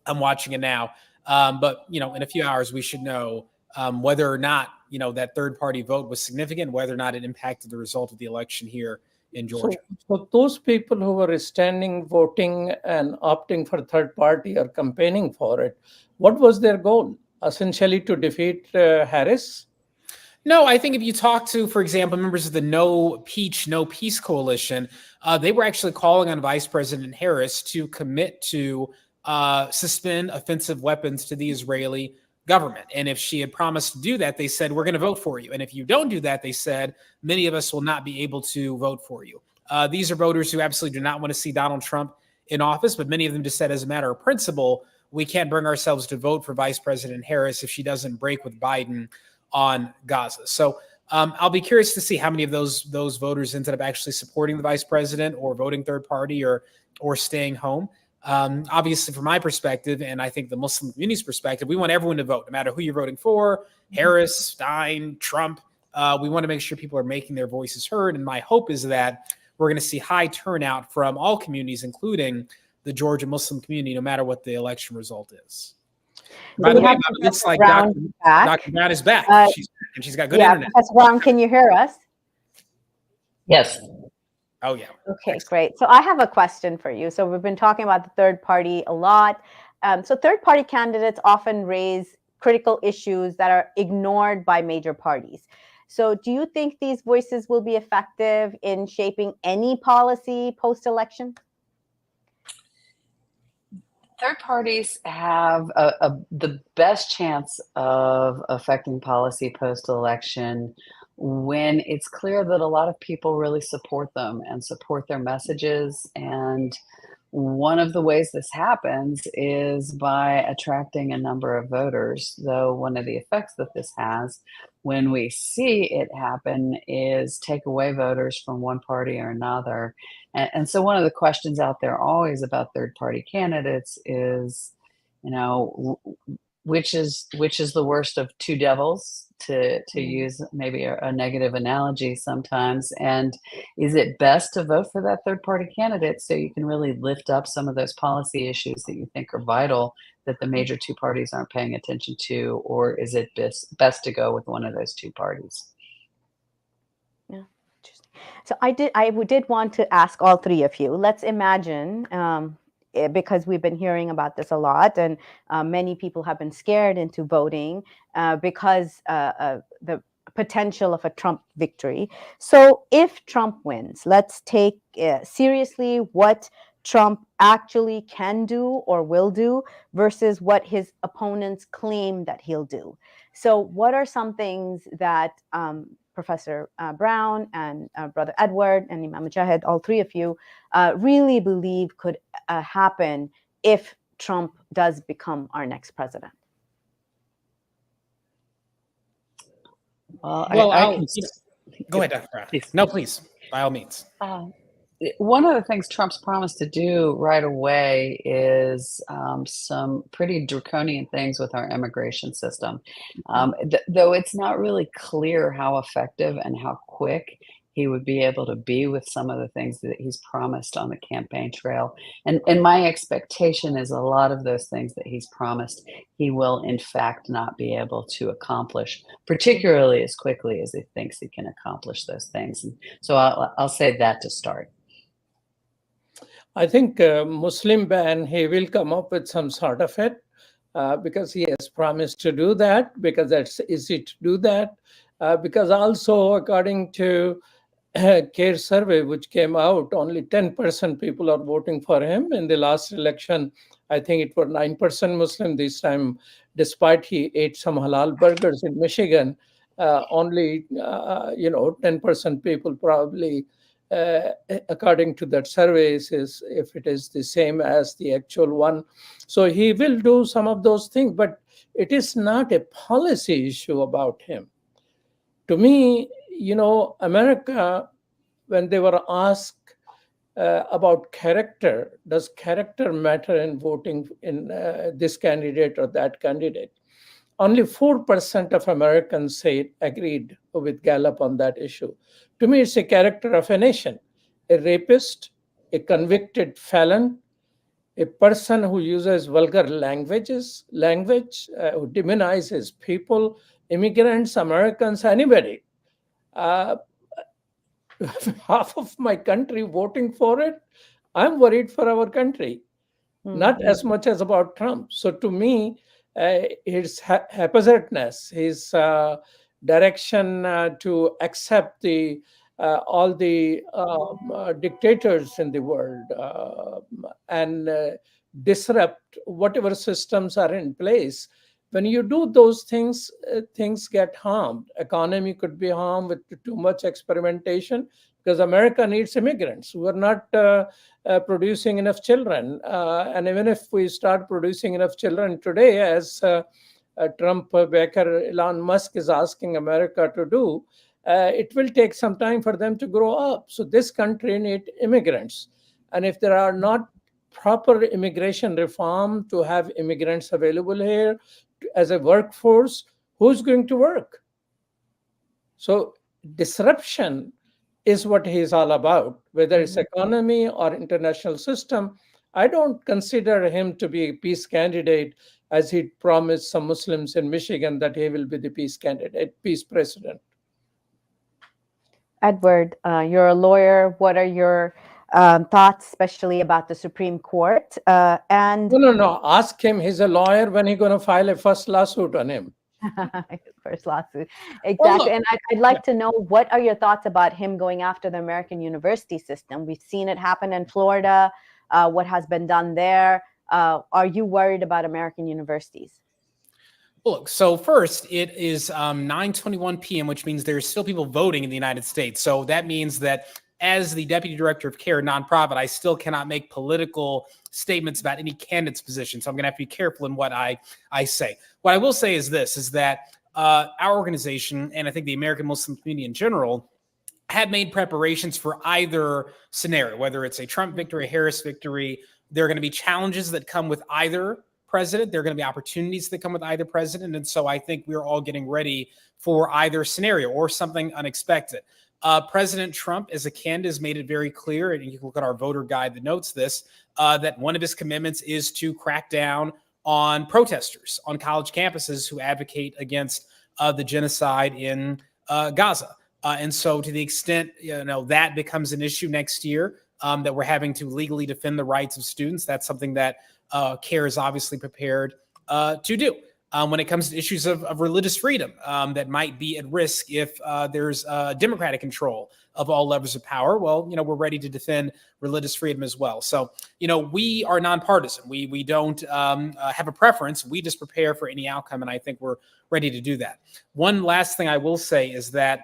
I'm watching it now. But, in a few hours, we should know whether or not, that third party vote was significant, whether or not it impacted the result of the election here in Georgia. So those people who were standing, voting, and opting for third party or campaigning for it, what was their goal? Essentially to defeat Harris? No, I think if you talk to, for example, members of the No Peace Coalition, they were actually calling on Vice President Harris to commit to suspend offensive weapons to the Israeli government. And if she had promised to do that, they said, we're going to vote for you. And if you don't do that, they said, many of us will not be able to vote for you. These are voters who absolutely do not want to see Donald Trump in office, but many of them just said, as a matter of principle, we can't bring ourselves to vote for Vice President Harris if she doesn't break with Biden on Gaza. So I'll be curious to see how many of those voters ended up actually supporting the vice president or voting third party or staying home. Obviously, from my perspective, and I think the Muslim community's perspective, we want everyone to vote, no matter who you're voting for, Harris, Stein, Trump. We want to make sure people are making their voices heard. And my hope is that we're going to see high turnout from all communities, including the Georgia Muslim community, no matter what the election result is. By the way, it looks like Dr. Brown is back. She's got good internet. Professor Brown, can you hear us? Yes. Oh, yeah. Okay, great. So I have a question for you. So we've been talking about the third party a lot. So third party candidates often raise critical issues that are ignored by major parties. So do you think these voices will be effective in shaping any policy post-election? Third parties have the best chance of affecting policy post-election when it's clear that a lot of people really support them and support their messages. And one of the ways this happens is by attracting a number of voters, though one of the effects that this has when we see it happen is take away voters from one party or another. And so one of the questions out there always about third party candidates is, which is the worst of two devils, to use maybe a negative analogy sometimes. And is it best to vote for that third party candidate so you can really lift up some of those policy issues that you think are vital that the major two parties aren't paying attention to? Or is it best to go with one of those two parties? Yeah, interesting. So I did want to ask all three of you. Let's imagine, because we've been hearing about this a lot, and many people have been scared into voting because the potential of a Trump victory. So if Trump wins, let's take seriously what Trump actually can do or will do versus what his opponents claim that he'll do. So what are some things that Professor Brown and Brother Edward and Imam Mujahid, all three of you, really believe could happen if Trump does become our next president? Well, Well, I can. go ahead, Dr. Brown. No, please, by all means. One of the things Trump's promised to do right away is some pretty draconian things with our immigration system. Though it's not really clear how effective and how quick he would be able to be with some of the things that he's promised on the campaign trail. And my expectation is a lot of those things that he's promised, he will in fact not be able to accomplish, particularly as quickly as he thinks he can accomplish those things. And so I'll say that to start. I think Muslim ban, he will come up with some sort of it because he has promised to do that, because that's easy to do that. Because also, according to CARE survey, which came out, only 10% people are voting for him. In the last election, I think it was 9% Muslim this time, despite he ate some halal burgers in Michigan. Only 10% people probably, according to that survey, is if it is the same as the actual one. So he will do some of those things, but it is not a policy issue about him. To me, America, when they were asked about character, does character matter in voting in this candidate or that candidate? Only 4% of Americans agreed with Gallup on that issue. To me, it's a character of a nation. A rapist, a convicted felon, a person who uses vulgar language, who demonizes people, immigrants, Americans, anybody. Half of my country voting for it, I'm worried for our country, not as much as about Trump. So to me, his haphazardness, his direction to accept all the dictators in the world and disrupt whatever systems are in place. When you do those things, things get harmed. Economy could be harmed with too much experimentation, because America needs immigrants. We're not producing enough children. And even if we start producing enough children today, as Trump backer Elon Musk is asking America to do, it will take some time for them to grow up. So this country needs immigrants. And if there are not proper immigration reform to have immigrants available here as a workforce, who's going to work? So disruption is what he's all about, whether it's economy or international system. I don't consider him to be a peace candidate, as he promised some Muslims in Michigan that he will be the peace candidate, peace president. Edward, you're a lawyer. What are your thoughts, especially about the Supreme Court? And No. Ask him. He's a lawyer. When he going to file a first lawsuit on him? First lawsuit, exactly. And I'd like to know, what are your thoughts about him going after the American university system? We've seen it happen in Florida. What has been done there? Are you worried about American universities? Look, so first, it is 9:21 p.m., which means there's still people voting in the United States. So that means that as the deputy director of CARE nonprofit, I still cannot make political statements about any candidate's position. So I'm going to have to be careful in what I say. What I will say is this, is that our organization, and I think the American Muslim community in general, had made preparations for either scenario, whether it's a Trump victory, a Harris victory. There are going to be challenges that come with either president. There are going to be opportunities that come with either president. And so I think we're all getting ready for either scenario or something unexpected. President Trump, as a candidate, has made it very clear, and you can look at our voter guide that notes this, that one of his commitments is to crack down on protesters on college campuses who advocate against the genocide in Gaza. And so to the extent, that becomes an issue next year, that we're having to legally defend the rights of students, that's something that CARE is obviously prepared to do. when it comes to issues of religious freedom that might be at risk if there's democratic control of all levels of power. Well, we're ready to defend religious freedom as well. So, we are nonpartisan. We don't have a preference. We just prepare for any outcome, and I think we're ready to do that. One last thing I will say is that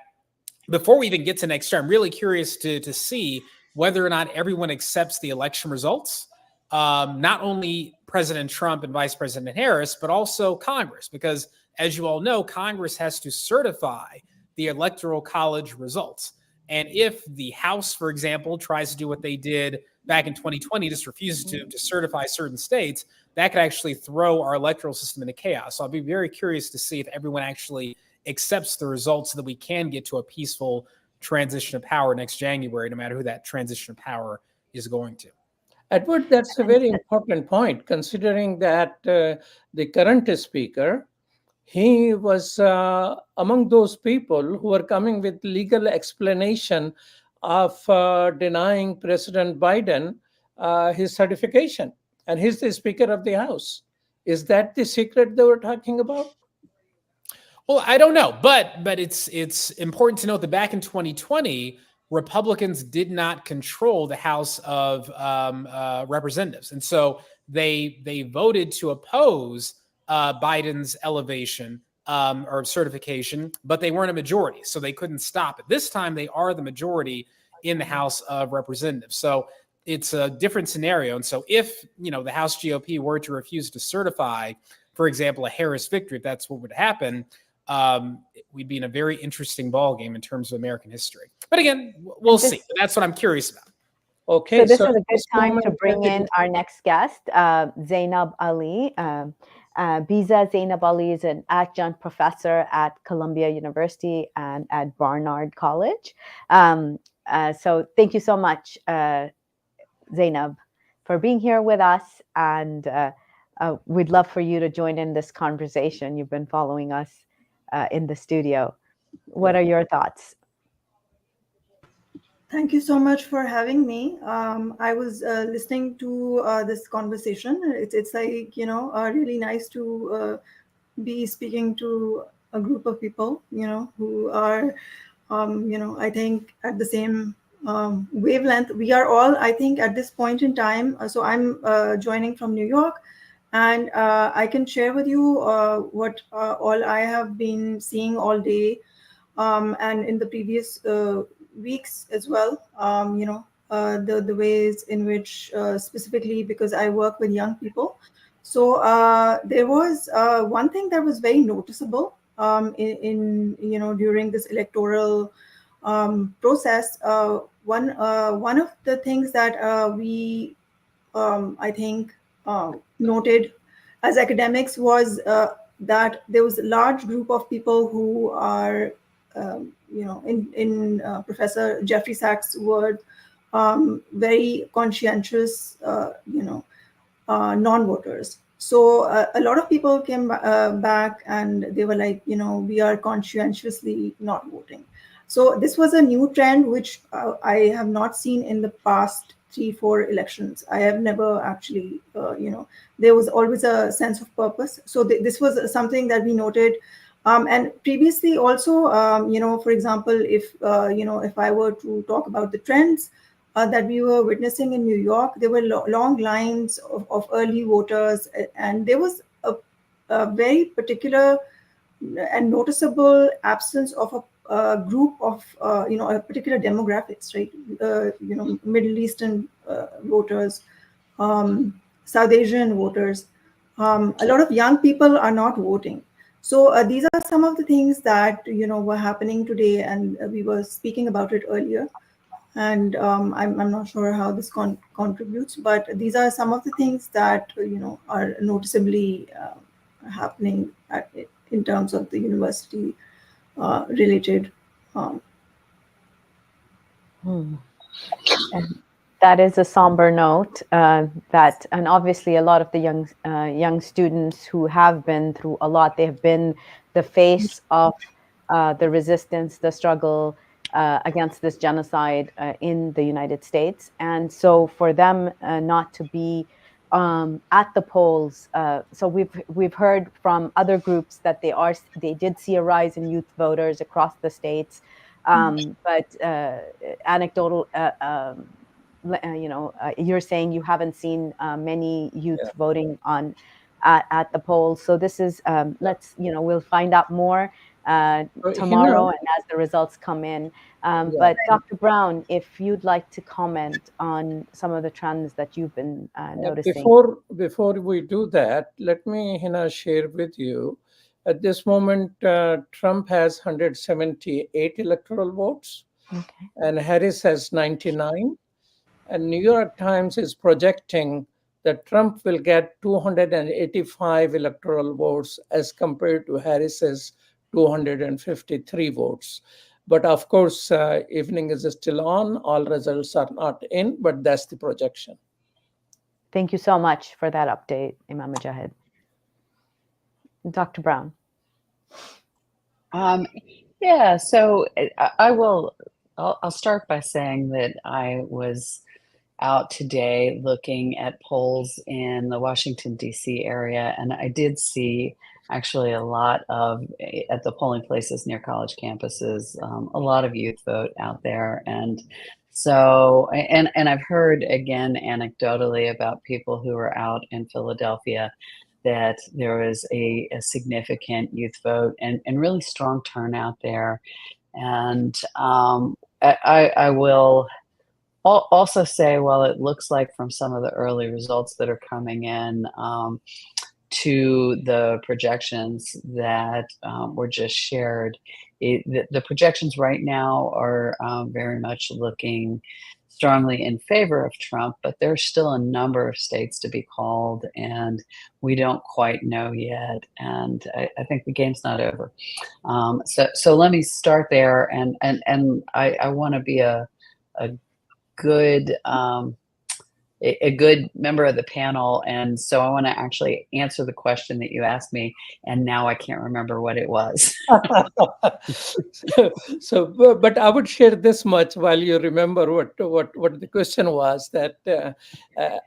before we even get to next year, I'm really curious to see whether or not everyone accepts the election results. Not only President Trump and Vice President Harris, but also Congress, because as you all know, Congress has to certify the Electoral College results. And if the House, for example, tries to do what they did back in 2020, just refuses to certify certain states, that could actually throw our electoral system into chaos. So I'll be very curious to see if everyone actually accepts the results so that we can get to a peaceful transition of power next January, no matter who that transition of power is going to. Edward, that's a very important point, considering that the current speaker, he was among those people who were coming with legal explanation of denying President Biden his certification. And he's the Speaker of the House. Is that the secret they were talking about? Well, I don't know, but it's important to note that back in 2020, Republicans did not control the House of Representatives, and so they voted to oppose Biden's elevation or certification, but they weren't a majority, so they couldn't stop it. This time, they are the majority in the House of Representatives, so it's a different scenario. And so, if the House GOP were to refuse to certify, for example, a Harris victory, if that's what would happen, we'd be in a very interesting ballgame in terms of American history. But again, we'll see. That's what I'm curious about. Okay, so this is a good time to bring in our next guest, Zainab Ali. Biza Zainab Ali is an adjunct professor at Columbia University and at Barnard College. So thank you so much, Zainab, for being here with us. And we'd love for you to join in this conversation. You've been following us in the studio. What are your thoughts? Thank you so much for having me. I was listening to this conversation. It's like, really nice to be speaking to a group of people, who are, I think at the same wavelength. We are all, I think, at this point in time. So I'm joining from New York. And I can share with you what all I have been seeing all day and in the previous weeks as well. The ways in which specifically because I work with young people. So there was one thing that was very noticeable in during this electoral process. One of the things that we I think noted as academics was that there was a large group of people who are, in Professor Jeffrey Sachs' word, very conscientious, non-voters. So a lot of people came back and they were like, we are conscientiously not voting. So this was a new trend, which I have not seen in the past 3-4 elections. I have never actually, there was always a sense of purpose. So this was something that we noted. And previously also, for example, if I were to talk about the trends that we were witnessing in New York, there were long lines of early voters, and there was a very particular and noticeable absence of a group of, a particular demographics, right? Middle Eastern voters, South Asian voters. A lot of young people are not voting. So these are some of the things that, were happening today, and we were speaking about it earlier. And I'm not sure how this contributes, but these are some of the things that, are noticeably happening in terms of the university related. And that is a somber note. And obviously a lot of the young students who have been through a lot, they have been the face of the resistance, the struggle against this genocide in the United States. And so for them not to be at the polls. So we've heard from other groups that they did see a rise in youth voters across the states, but anecdotal. You're saying you haven't seen many youth voting on at the polls. So this is we'll find out more tomorrow and as the results come in. But Dr. Brown, if you'd like to comment on some of the trends that you've been noticing. Before we do that, let me share with you. At this moment, Trump has 178 electoral votes, and Harris has 99. And New York Times is projecting that Trump will get 285 electoral votes as compared to Harris's 253 votes. But of course, evening is still on. All results are not in, but that's the projection. Thank you so much for that update, Imam Mujahid. Dr. Brown. Yeah, so I'll start by saying that I was out today looking at polls in the Washington, D.C. area, and I did see actually a lot of, at the polling places near college campuses, a lot of youth vote out there. And so, and I've heard again anecdotally about people who are out in Philadelphia that there was a significant youth vote and really strong turnout there. And I will also say, well, it looks like from some of the early results that are coming in to the projections that were just shared, the projections right now are very much looking strongly in favor of Trump, but there's still a number of states to be called, and we don't quite know yet. And I think the game's not over. So let me start there, and I want to be a good a good member of the panel, and so I want to actually answer the question that you asked me, and now I can't remember what it was. But I would share this much while you remember what the question was. That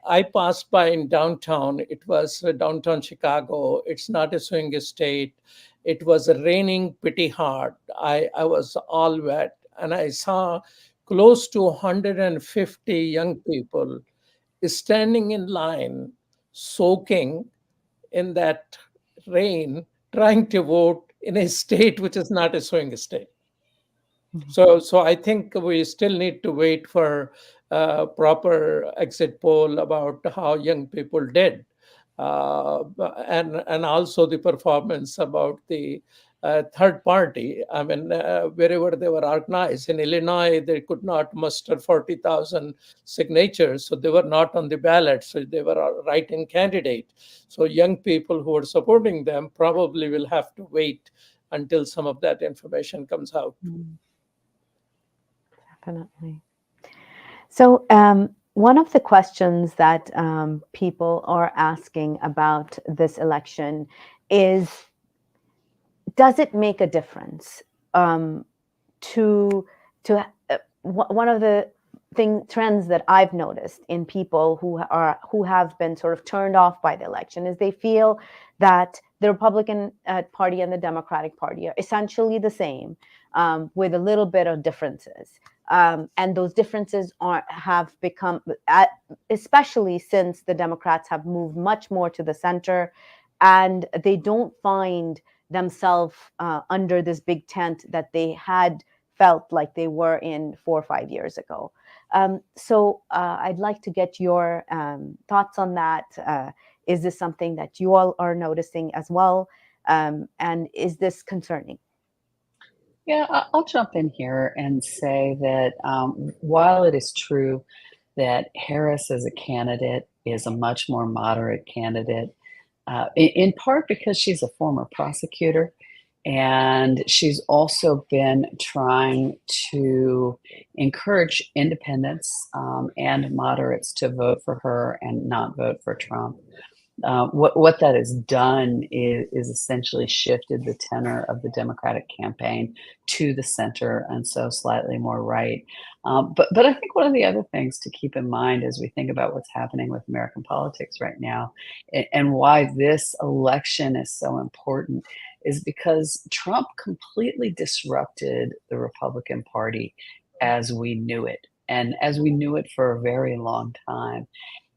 I passed by in downtown. It was downtown Chicago. It's not a swing state. It was raining pretty hard. I was all wet, and I saw close to 150 young people standing in line, soaking in that rain, trying to vote in a state which is not a swing state. So I think we still need to wait for a proper exit poll about how young people did, and also the performance about the third party. I mean, wherever they were organized. In Illinois, they could not muster 40,000 signatures, so they were not on the ballot, so they were a write-in candidate. So young people who are supporting them probably will have to wait until some of that information comes out. Definitely. So one of the questions that people are asking about this election is, does it make a difference? One of the trends that I've noticed in people who have been sort of turned off by the election is they feel that the Republican Party and the Democratic Party are essentially the same, with a little bit of differences. And those differences have become, especially since the Democrats have moved much more to the center, and they don't find themselves under this big tent that they had felt like they were in 4 or 5 years ago. So I'd like to get your thoughts on that. Is this something that you all are noticing as well? And is this concerning? Yeah, I'll jump in here and say that while it is true that Harris as a candidate is a much more moderate candidate, in part because she's a former prosecutor, and she's also been trying to encourage independents and moderates to vote for her and not vote for Trump. what that has done is essentially shifted the tenor of the Democratic campaign to the center, and so slightly more right. But I think one of the other things to keep in mind as we think about what's happening with American politics right now, and why this election is so important, is because Trump completely disrupted the Republican Party as we knew it, and as we knew it for a very long time.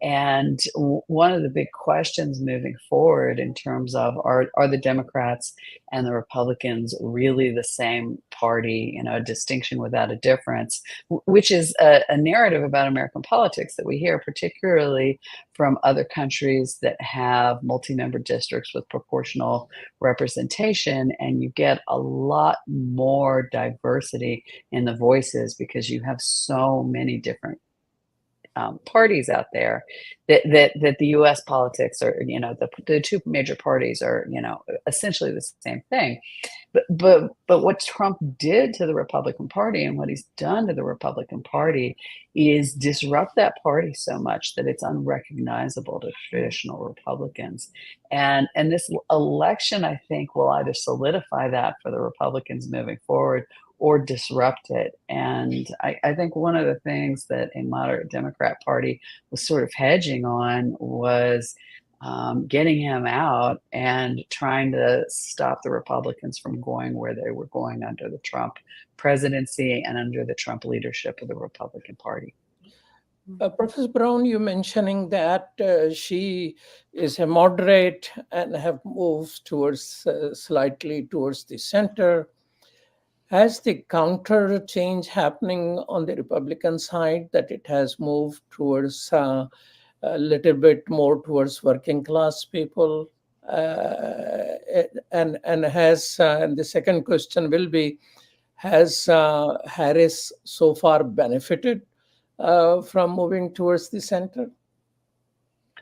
And one of the big questions moving forward in terms of are the Democrats and the Republicans really the same party, you know, a distinction without a difference, which is a narrative about American politics that we hear particularly from other countries that have multi-member districts with proportional representation, and you get a lot more diversity in the voices because you have so many different parties out there that the U.S. politics are, you know, the two major parties are, you know, essentially the same thing. But what Trump did to the Republican Party and what he's done to the Republican Party is disrupt that party so much that it's unrecognizable to traditional Republicans. And this election, I think, will either solidify that for the Republicans moving forward or disrupt it. And I think one of the things that a moderate Democrat Party was sort of hedging on was getting him out and trying to stop the Republicans from going where they were going under the Trump presidency and under the Trump leadership of the Republican Party. Professor Brown, you mentioning that she is a moderate and have moved towards slightly towards the center. Has the counter change happening on the Republican side, that it has moved towards a little bit more towards working class people? And has and the second question will be, has Harris so far benefited from moving towards the center?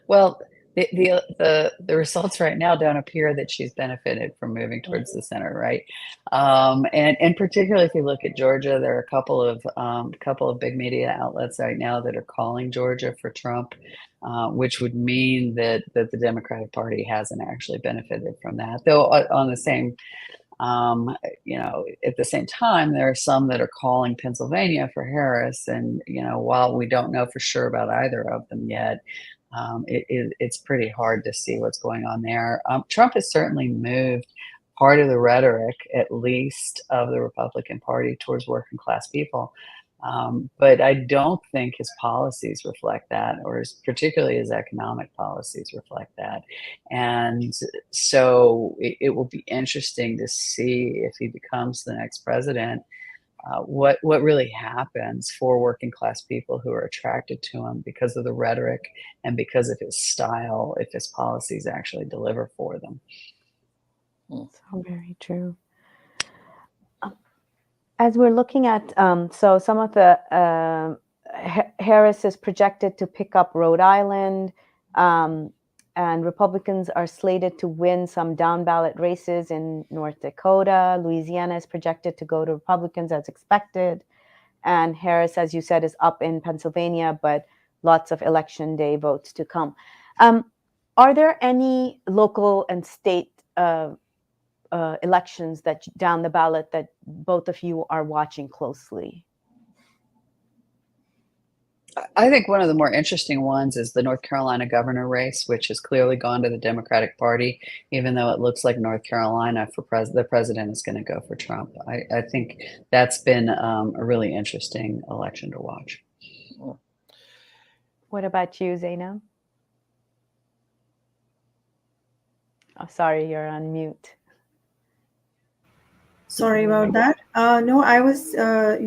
Well, the results right now don't appear that she's benefited from moving towards the center, right? And particularly if you look at Georgia, there are a couple of big media outlets right now that are calling Georgia for Trump, which would mean that the Democratic Party hasn't actually benefited from that. Though on the same you know, at the same time, there are some that are calling Pennsylvania for Harris, and you know, while we don't know for sure about either of them yet, it's pretty hard to see what's going on there. Trump has certainly moved part of the rhetoric, at least of the Republican Party, towards working class people. But I don't think his policies reflect that, or particularly his economic policies reflect that. And so it will be interesting to see if he becomes the next president, what really happens for working class people who are attracted to him because of the rhetoric and because of his style, if his policies actually deliver for them. So very true. As we're looking at, so some of the Harris is projected to pick up Rhode Island, and Republicans are slated to win some down-ballot races in North Dakota. Louisiana is projected to go to Republicans as expected. And Harris, as you said, is up in Pennsylvania, but lots of election day votes to come. Are there any local and state elections that down the ballot that both of you are watching closely? I think one of the more interesting ones is the North Carolina governor race, which has clearly gone to the Democratic Party, even though it looks like North Carolina for the president is going to go for Trump. I think that's been a really interesting election to watch. What about you, Zainab? Oh, sorry, you're on mute. Sorry about that. No, I was, I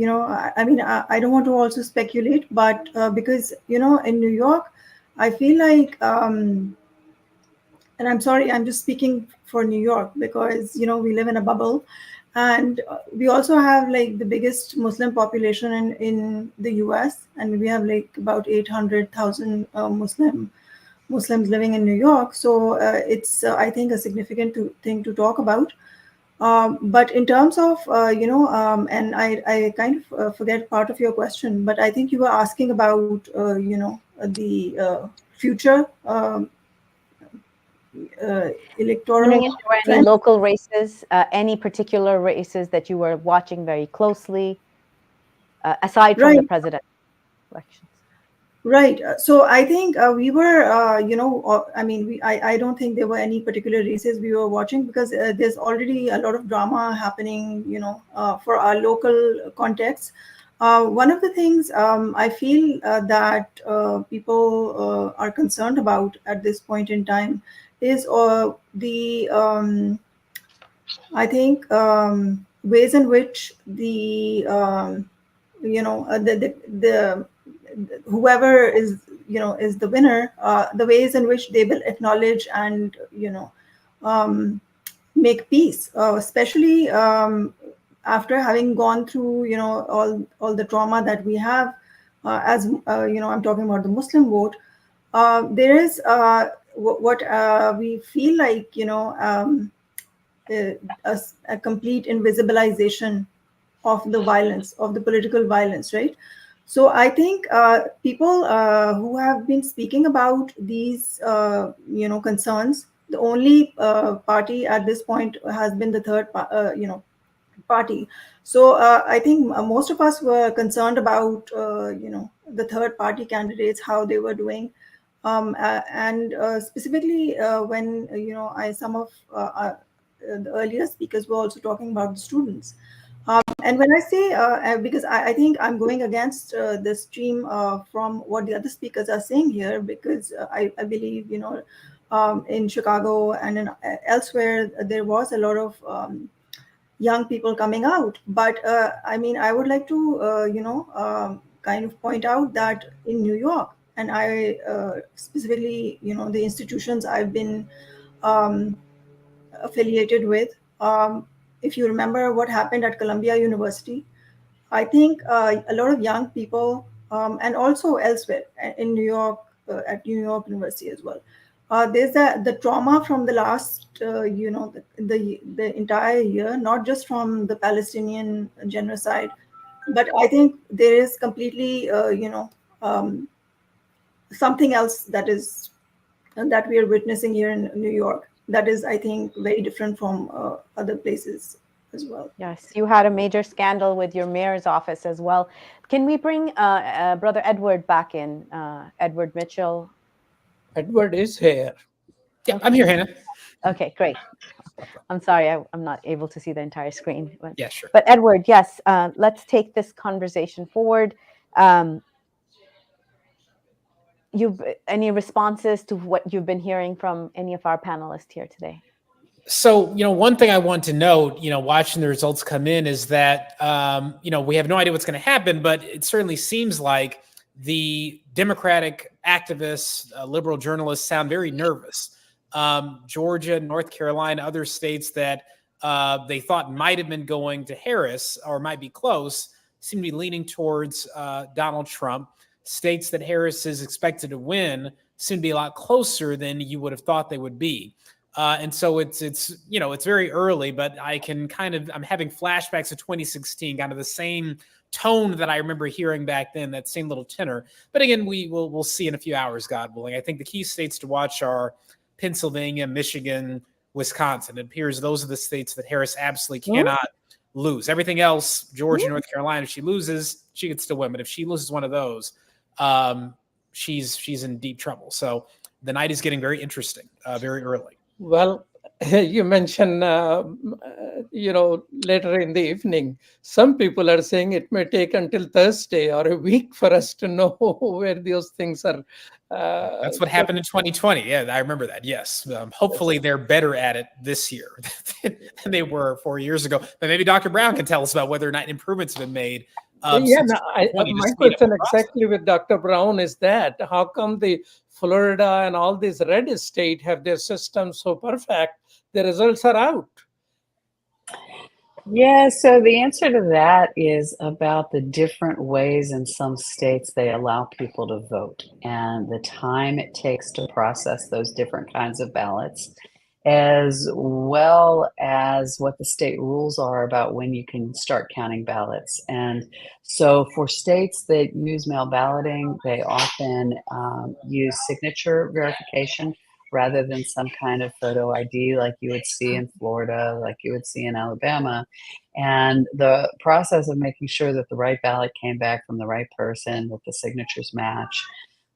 mean, I don't want to also speculate, but because, you know, in New York, I feel like, and I'm sorry, I'm just speaking for New York because, you know, we live in a bubble, and we also have like the biggest Muslim population in the US, and we have like about 800,000 Muslims living in New York. So it's, I think, a significant thing to talk about. But in terms of, and I kind of forget part of your question, but I think you were asking about, the future electoral If there were any local races, any particular races that you were watching very closely, aside from the president elections? Right. So I think we were, I don't think there were any particular races we were watching because there's already a lot of drama happening, for our local context. One of the things I feel that people are concerned about at this point in time is I think, ways in which the whoever is the winner, the ways in which they will acknowledge and um, make peace, especially after having gone through all the trauma that we have, as I'm talking about the Muslim vote. There is what we feel like, a complete invisibilization of the violence, of the political violence, right? So I think people who have been speaking about these, concerns, the only party at this point has been the party. So I think most of us were concerned about, the third party candidates, how they were doing. And specifically when, some of the earlier speakers were also talking about the students. And when I say, because I think I'm going against the stream from what the other speakers are saying here, because I believe, in Chicago and elsewhere, there was a lot of young people coming out. But I would like to, kind of point out that in New York, and I specifically, the institutions I've been affiliated with. If you remember what happened at Columbia University, I think a lot of young people, and also elsewhere in New York, at New York University as well. There's the trauma from the last, the entire year, not just from the Palestinian genocide, but I think there is completely, something else that we are witnessing here in New York. That is, I think, very different from other places as well. Yes, you had a major scandal with your mayor's office as well. Can we bring Brother Edward back in? Edward Mitchell. Edward is here. Yeah, I'm here, Hannah. Okay, great. I'm sorry, I'm not able to see the entire screen. But, yeah, sure. But Edward, yes, let's take this conversation forward. Any responses to what you've been hearing from any of our panelists here today? So, one thing I want to note, watching the results come in is that, we have no idea what's going to happen, but it certainly seems like the Democratic activists, liberal journalists sound very nervous. Georgia, North Carolina, other states that they thought might have been going to Harris or might be close seem to be leaning towards Donald Trump. States that Harris is expected to win seem to be a lot closer than you would have thought they would be. And so it's very early, but I'm having flashbacks of 2016, kind of the same tone that I remember hearing back then, that same little tenor. But again, we'll see in a few hours, God willing. I think the key states to watch are Pennsylvania, Michigan, Wisconsin. It appears those are the states that Harris absolutely cannot lose. Everything else, Georgia, North Carolina, if she loses, she could still win. But if she loses one of those, she's in deep trouble. So the night is getting very interesting, very early. Well, you mentioned, later in the evening, some people are saying it may take until Thursday or a week for us to know where those things are. That's what happened in 2020. Yeah, I remember that. Yes. Hopefully they're better at it this year than they were 4 years ago. But maybe Dr. Brown can tell us about whether or not improvements have been made. My question exactly with Dr. Brown is that how come the Florida and all these red states have their systems so perfect, the results are out? Yeah, so the answer to that is about the different ways in some states they allow people to vote and the time it takes to process those different kinds of ballots, as well as what the state rules are about when you can start counting ballots. And so for states that use mail balloting, they often use signature verification. rather than some kind of photo ID like you would see in Florida, like you would see in Alabama. And the process of making sure that the right ballot came back from the right person, that the signatures match,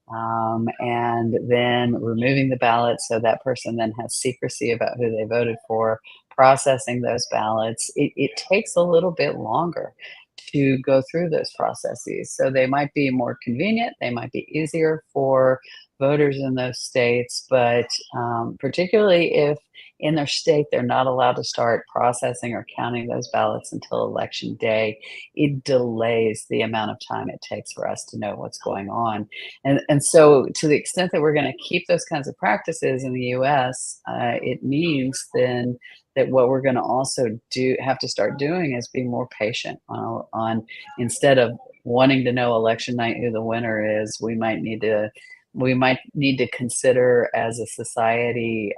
and then removing the ballot so that person then has secrecy about who they voted for, processing those ballots, it takes a little bit longer to go through those processes. So they might be more convenient, they might be easier for voters in those states, but particularly if in their state they're not allowed to start processing or counting those ballots until election day, it delays the amount of time it takes for us to know what's going on. And so to the extent that we're going to keep those kinds of practices in the US, it means then that what we're going to also have to start doing is be more patient on instead of wanting to know election night who the winner is, we might need to consider as a society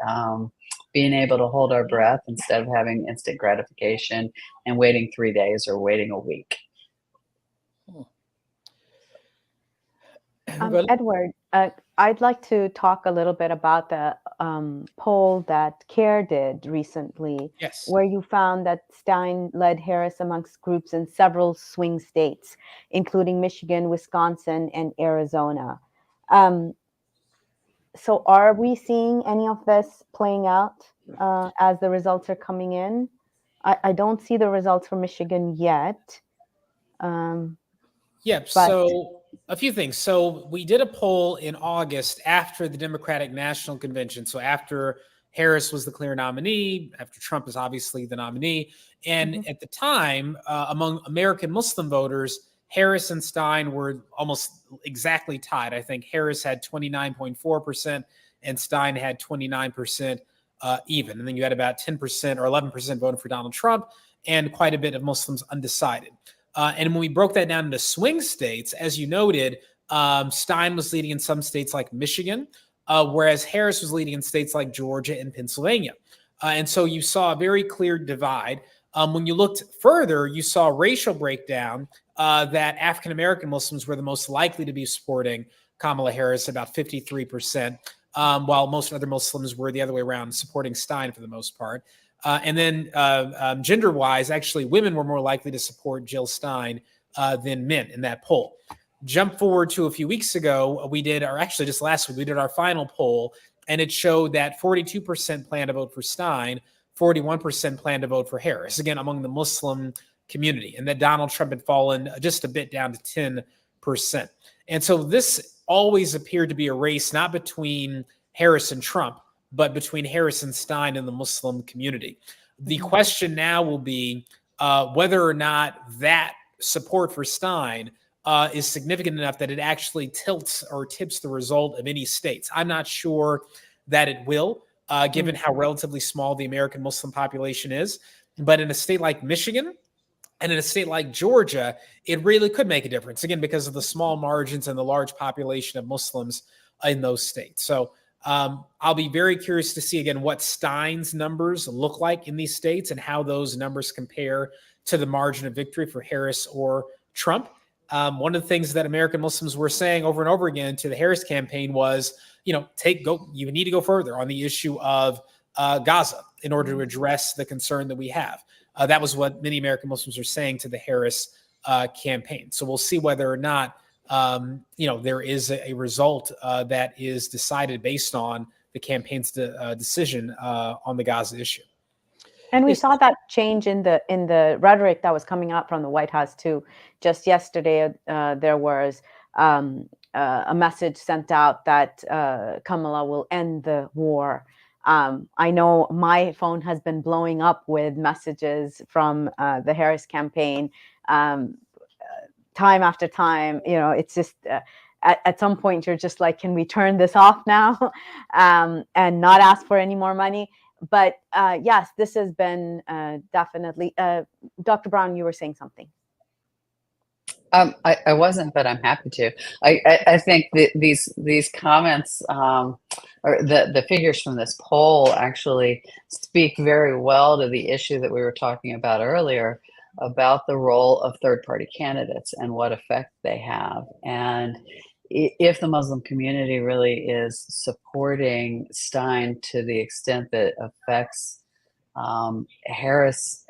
being able to hold our breath instead of having instant gratification and waiting 3 days or waiting a week. Well, Edward, I'd like to talk a little bit about the poll that CARE did recently, Yes. where you found that Stein led Harris amongst groups in several swing states, including Michigan, Wisconsin, and Arizona. So are we seeing any of this playing out as the results are coming in? I don't see the results for Michigan yet. So a few things. So we did a poll in August after the Democratic National Convention. So after Harris was the clear nominee, after Trump is obviously the nominee. And at the time, among American Muslim voters, Harris and Stein were almost exactly tied. I think Harris had 29.4% and Stein had 29% even. And then you had about 10% or 11% voting for Donald Trump and quite a bit of Muslims undecided. And when we broke that down into swing states, as you noted, Stein was leading in some states like Michigan, whereas Harris was leading in states like Georgia and Pennsylvania. And so you saw a very clear divide. When you looked further, you saw a racial breakdown that African-American Muslims were the most likely to be supporting Kamala Harris, about 53%, while most other Muslims were the other way around, supporting Stein for the most part. And then gender-wise, actually, women were more likely to support Jill Stein than men in that poll. Jump forward to a few weeks ago, actually just last week, we did our final poll, and it showed that 42% plan to vote for Stein, 41% plan to vote for Harris, again, among the Muslim community, and that Donald Trump had fallen just a bit down to 10%. And so this always appeared to be a race, not between Harris and Trump, but between Harris and Stein and the Muslim community. The question now will be whether or not that support for Stein is significant enough that it actually tilts or tips the result of any states. I'm not sure that it will, given how relatively small the American Muslim population is. But in a state like Michigan and in a state like Georgia, it really could make a difference, again, because of the small margins and the large population of Muslims in those states. So I'll be very curious to see, again, what Stein's numbers look like in these states and how those numbers compare to the margin of victory for Harris or Trump. One of the things that American Muslims were saying over and over again to the Harris campaign was, you need to go further on the issue of Gaza in order to address the concern that we have. That was what many American Muslims are saying to the Harris campaign. So we'll see whether or not there is a result that is decided based on the campaign's decision on the Gaza issue. And we saw that change in the rhetoric that was coming out from the White House too. Just yesterday, there was a message sent out that Kamala will end the war. I know my phone has been blowing up with messages from the Harris campaign. Time after time, it's just at some point you're just like, can we turn this off now and not ask for any more money? But yes, this has been definitely. Dr. Brown, you were saying something. I wasn't, but I'm happy to. I think that these comments or the figures from this poll actually speak very well to the issue that we were talking about earlier about the role of third-party candidates and what effect they have. And if the Muslim community really is supporting Stein to the extent that affects Harris,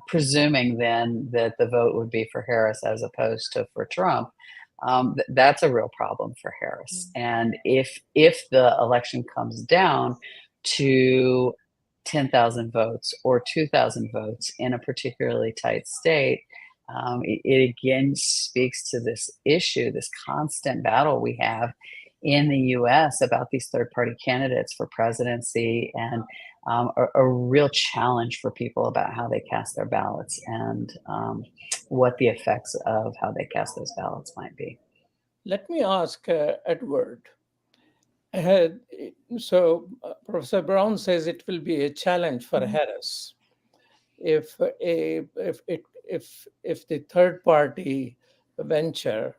presuming then that the vote would be for Harris as opposed to for Trump, that's a real problem for Harris. And if the election comes down to 10,000 votes or 2,000 votes in a particularly tight state, it again speaks to this issue, this constant battle we have in the US about these third-party candidates for presidency, and a real challenge for people about how they cast their ballots and what the effects of how they cast those ballots might be. Let me ask Edward. So Professor Brown says it will be a challenge for Harris if the third party venture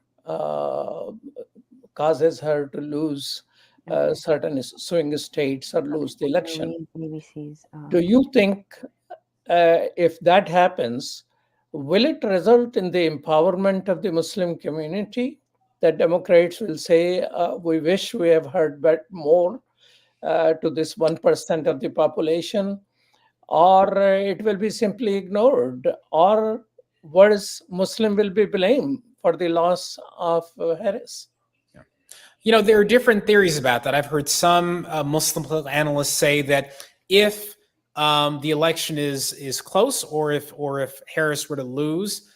causes her to lose certain swing states or lose the election. Do you think if that happens, will it result in the empowerment of the Muslim community? That Democrats will say, we wish we have heard more to this 1% of the population, or it will be simply ignored, or worse, Muslim will be blamed for the loss of Harris. There are different theories about that. I've heard some Muslim political analysts say that if the election is close, or if Harris were to lose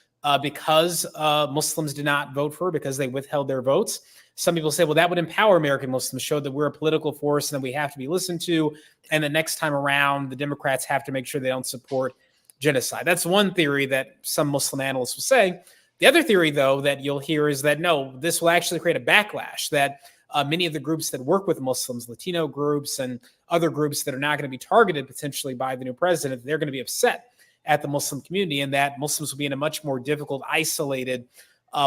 because Muslims did not vote for her because they withheld their votes, some people say, well, that would empower American Muslims, show that we're a political force and that we have to be listened to, and the next time around, the Democrats have to make sure they don't support genocide. That's one theory that some Muslim analysts will say. The other theory, though, that you'll hear is that, no, this will actually create a backlash, that many of the groups that work with Muslims, Latino groups and other groups that are not going to be targeted potentially by the new president, they're going to be upset at the Muslim community, and that Muslims will be in a much more difficult, isolated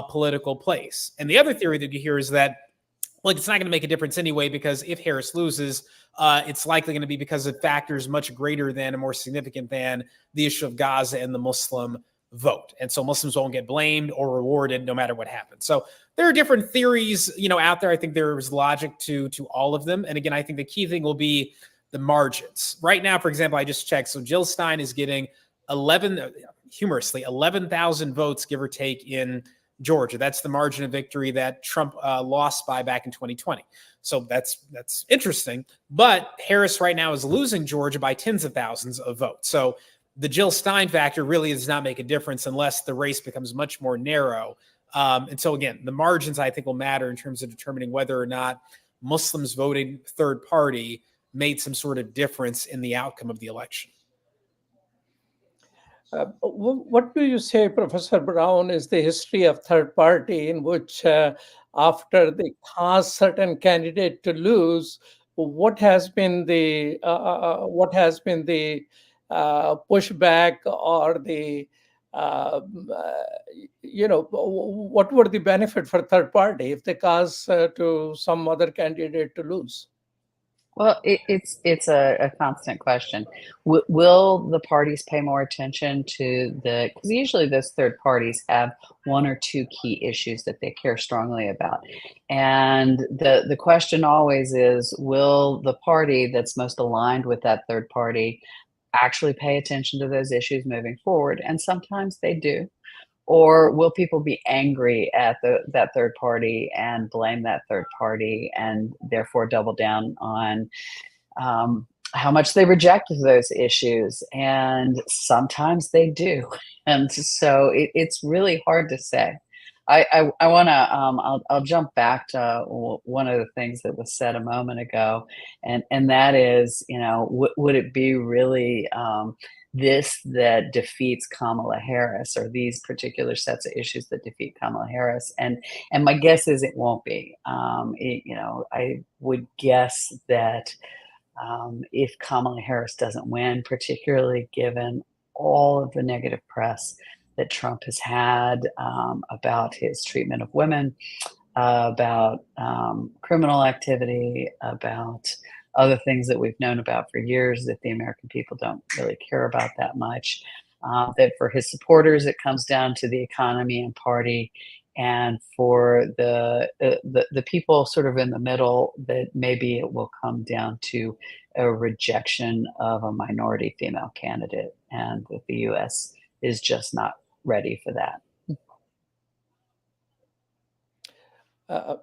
political place. And the other theory that you hear is that, well, it's not going to make a difference anyway, because if Harris loses, it's likely going to be because of factors much greater than and more significant than the issue of Gaza and the Muslim vote. And so Muslims won't get blamed or rewarded no matter what happens. So there are different theories, out there. I think there is logic to all of them. And again, I think the key thing will be the margins. Right now, for example, I just checked. So Jill Stein is getting 11,000 votes, give or take, in Georgia. That's the margin of victory that Trump lost by back in 2020. So that's interesting. But Harris right now is losing Georgia by tens of thousands of votes. So the Jill Stein factor really does not make a difference unless the race becomes much more narrow. And so again, the margins, I think, will matter in terms of determining whether or not Muslims voting third party made some sort of difference in the outcome of the election. What do you say, Professor Brown, is the history of third party in which after they cause certain candidate to lose, what has been the pushback, or the what were the benefit for third party if they cause to some other candidate to lose? Well, it's a constant question. Will the parties pay more attention to because usually those third parties have one or two key issues that they care strongly about. And the question always is, will the party that's most aligned with that third party actually pay attention to those issues moving forward? And sometimes they do. Or will people be angry at that third party and blame that third party and therefore double down on how much they reject those issues? And sometimes they do. And so it's really hard to say. I want to, I'll jump back to one of the things that was said a moment ago. And that is, would it be really this that defeats Kamala Harris, or these particular sets of issues that defeat Kamala Harris? And my guess is it won't be. I would guess that if Kamala Harris doesn't win, particularly given all of the negative press that Trump has had about his treatment of women, about criminal activity, about other things that we've known about for years that the American people don't really care about that much, that for his supporters, it comes down to the economy and party. And for the people sort of in the middle, that maybe it will come down to a rejection of a minority female candidate, and that the U.S. is just not ready for that.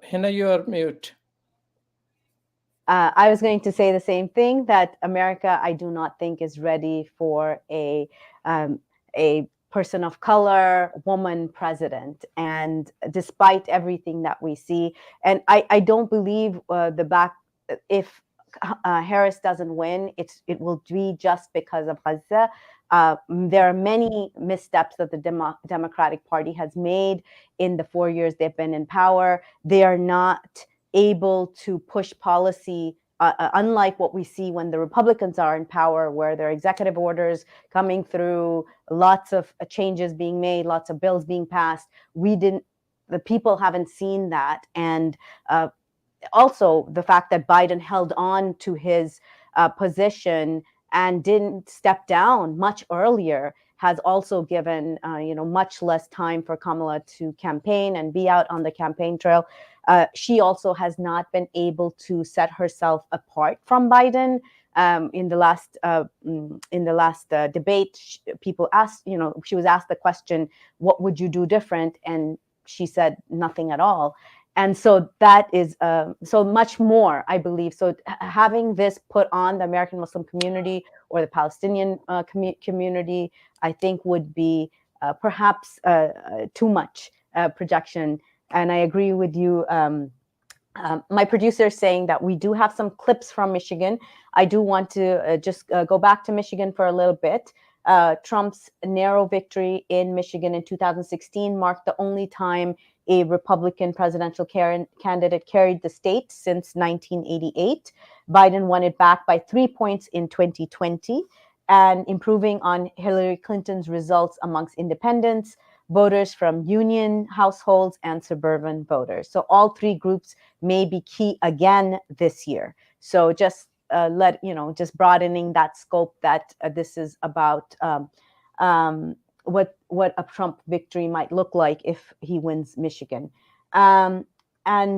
Hannah, you are mute. I was going to say the same thing, that America, I do not think, is ready for a person of color, woman president. And despite everything that we see, and I don't believe if Harris doesn't win, it will be just because of Gaza. There are many missteps that the Democratic Party has made in the 4 years they've been in power. They are not able to push policy, unlike what we see when the Republicans are in power, where there are executive orders coming through, lots of changes being made, lots of bills being passed. The people haven't seen that. And also the fact that Biden held on to his position and didn't step down much earlier has also given much less time for Kamala to campaign and be out on the campaign trail. She also has not been able to set herself apart from Biden. In the last debate, people asked, she was asked the question, "What would you do different?" And she said nothing at all. And so that is so much more, I believe. So having this put on the American Muslim community or the Palestinian community, I think would be perhaps too much projection. And I agree with you. My producer is saying that we do have some clips from Michigan. I do want to just go back to Michigan for a little bit. Trump's narrow victory in Michigan in 2016 marked the only time a Republican presidential candidate carried the state since 1988. Biden won it back by 3 points in 2020, and improving on Hillary Clinton's results amongst independents, voters from union households, and suburban voters. So all three groups may be key again this year. So just just broadening that scope, that this is about what a Trump victory might look like if he wins Michigan. And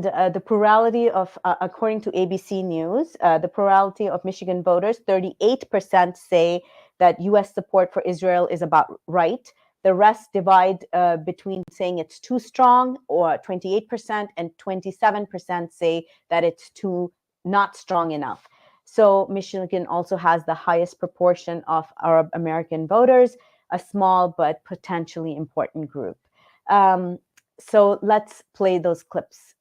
the plurality of, according to ABC News, the plurality of Michigan voters, 38% say that U.S. support for Israel is about right. The rest divide between saying it's too strong, or 28%, and 27% say that it's too not strong enough. So Michigan also has the highest proportion of Arab American voters, a small but potentially important group. So let's play those clips.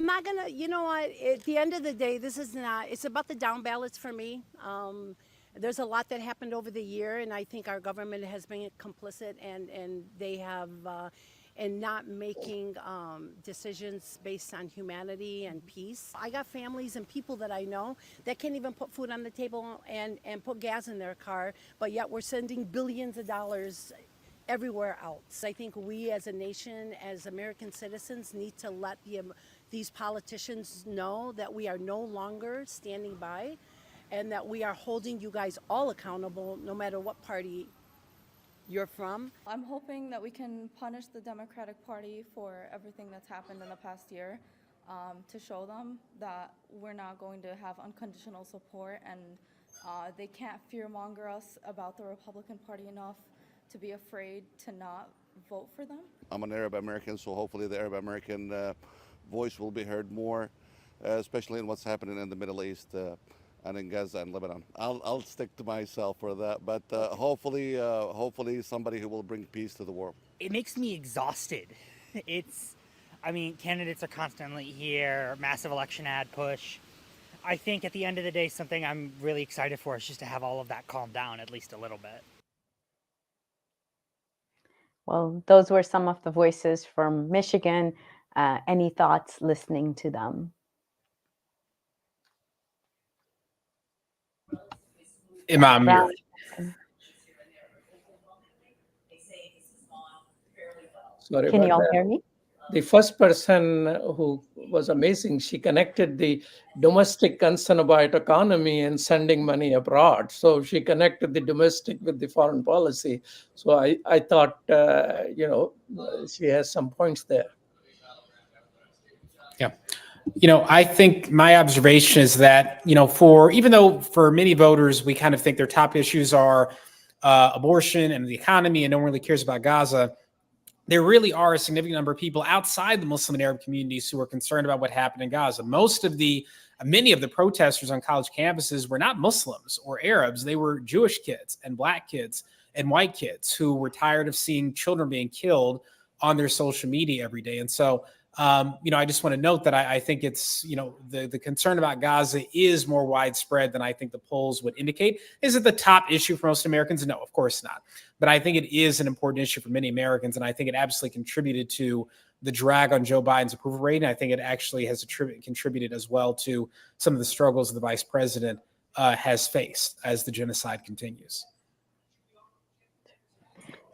I'm not gonna, you know what, at the end of the day, this is not, it's about the down ballots for me. There's a lot that happened over the year, and I think our government has been complicit, and they have, in not making decisions based on humanity and peace. I got families and people that I know that can't even put food on the table and put gas in their car, but yet we're sending billions of dollars everywhere else. I think we as a nation, as American citizens, need to let these politicians know that we are no longer standing by, and that we are holding you guys all accountable, no matter what party you're from. I'm hoping that we can punish the Democratic Party for everything that's happened in the past year, to show them that we're not going to have unconditional support, and they can't fearmonger us about the Republican Party enough to be afraid to not vote for them. I'm an Arab American, so hopefully the Arab American voice will be heard more, especially in what's happening in the Middle East and in Gaza and Lebanon. I'll stick to myself for that, but hopefully somebody who will bring peace to the world. It makes me exhausted. Candidates are constantly here, massive election ad push. I think at the end of the day, something I'm really excited for is just to have all of that calm down at least a little bit. Well, those were some of the voices from Michigan. Any thoughts listening to them? Imam, Sorry, can you all hear me? The first person who was amazing, she connected the domestic concern about economy and sending money abroad. So she connected the domestic with the foreign policy. So I thought, she has some points there. Yeah. I think my observation is that, even though for many voters, we kind of think their top issues are abortion and the economy and no one really cares about Gaza, there really are a significant number of people outside the Muslim and Arab communities who are concerned about what happened in Gaza. Many of the protesters on college campuses were not Muslims or Arabs. They were Jewish kids and Black kids and white kids who were tired of seeing children being killed on their social media every day. And so, I just want to note that I think it's, the concern about Gaza is more widespread than I think the polls would indicate. Is it the top issue for most Americans? No, of course not. But I think it is an important issue for many Americans. And I think it absolutely contributed to the drag on Joe Biden's approval rating. I think it actually has contributed as well to some of the struggles the vice president has faced as the genocide continues.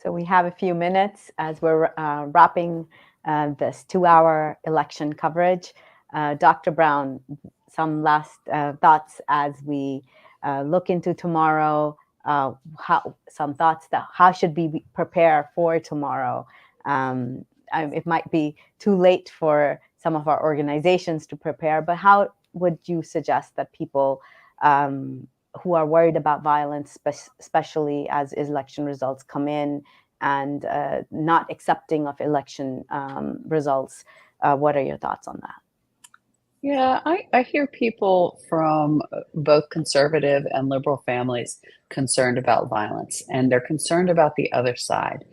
So we have a few minutes as we're wrapping this 2-hour election coverage. Dr. Brown, some last thoughts as we look into tomorrow. How should we prepare for tomorrow? It might be too late for some of our organizations to prepare, but how would you suggest that people who are worried about violence, especially as election results come in, and not accepting of election results, what are your thoughts on that? Yeah, I hear people from both conservative and liberal families concerned about violence, and they're concerned about the other side.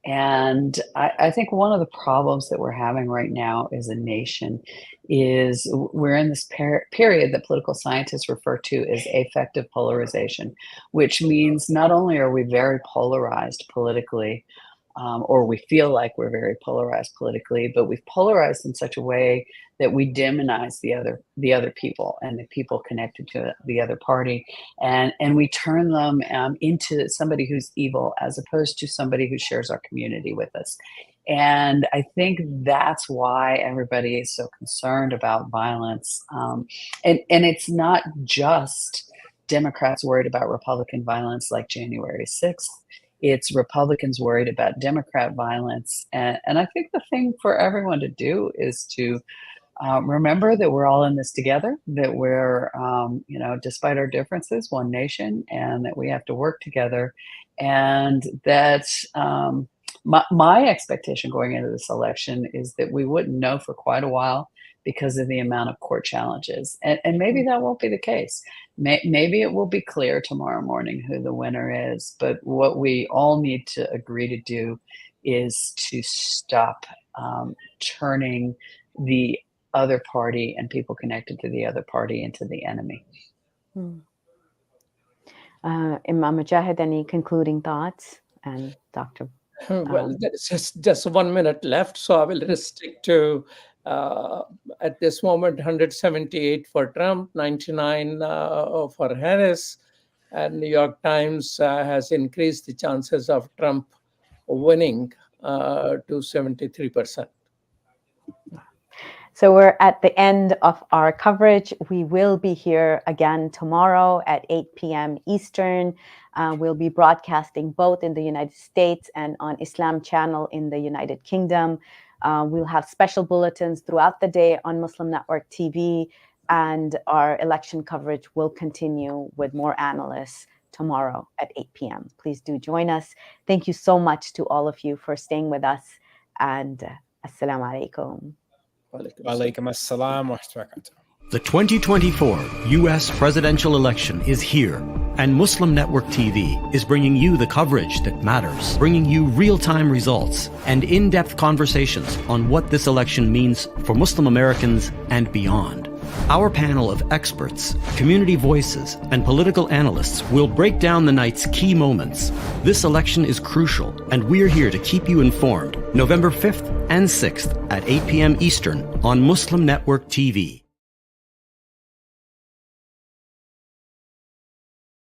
And I think one of the problems that we're having right now as a nation is we're in this period that political scientists refer to as affective polarization, which means not only are we very polarized politically, or we feel like we're very polarized politically, but we've polarized in such a way that we demonize the other people and the people connected to the other party, and we turn them into somebody who's evil as opposed to somebody who shares our community with us. And I think that's why everybody is so concerned about violence. And it's not just Democrats worried about Republican violence like January 6th. It's Republicans worried about Democrat violence. And I think the thing for everyone to do is to remember that we're all in this together, that we're, despite our differences, one nation, and that we have to work together. And that my expectation going into this election is that we wouldn't know for quite a while because of the amount of court challenges. And maybe that won't be the case. Maybe it will be clear tomorrow morning who the winner is. But what we all need to agree to do is to stop turning the other party and people connected to the other party into the enemy. Imam Mujahid, any concluding thoughts? And Dr. Well, there's just 1 minute left, so I will restrict to at this moment 178 for Trump, 99 for Harris, and New York Times has increased the chances of Trump winning to 73%. So we're at the end of our coverage. We will be here again tomorrow at 8 p.m. Eastern. We'll be broadcasting both in the United States and on Islam Channel in the United Kingdom. We'll have special bulletins throughout the day on Muslim Network TV, and our election coverage will continue with more analysts tomorrow at 8 p.m. Please do join us. Thank you so much to all of you for staying with us, and assalamu alaikum. Walaikum assalam wa rahmatullahi. The 2024 U.S. presidential election is here, and Muslim Network TV is bringing you the coverage that matters, bringing you real-time results and in-depth conversations on what this election means for Muslim Americans and beyond. Our panel of experts, community voices, and political analysts will break down the night's key moments. This election is crucial, and we're here to keep you informed. November 5th and 6th at 8 p.m. Eastern on Muslim Network TV.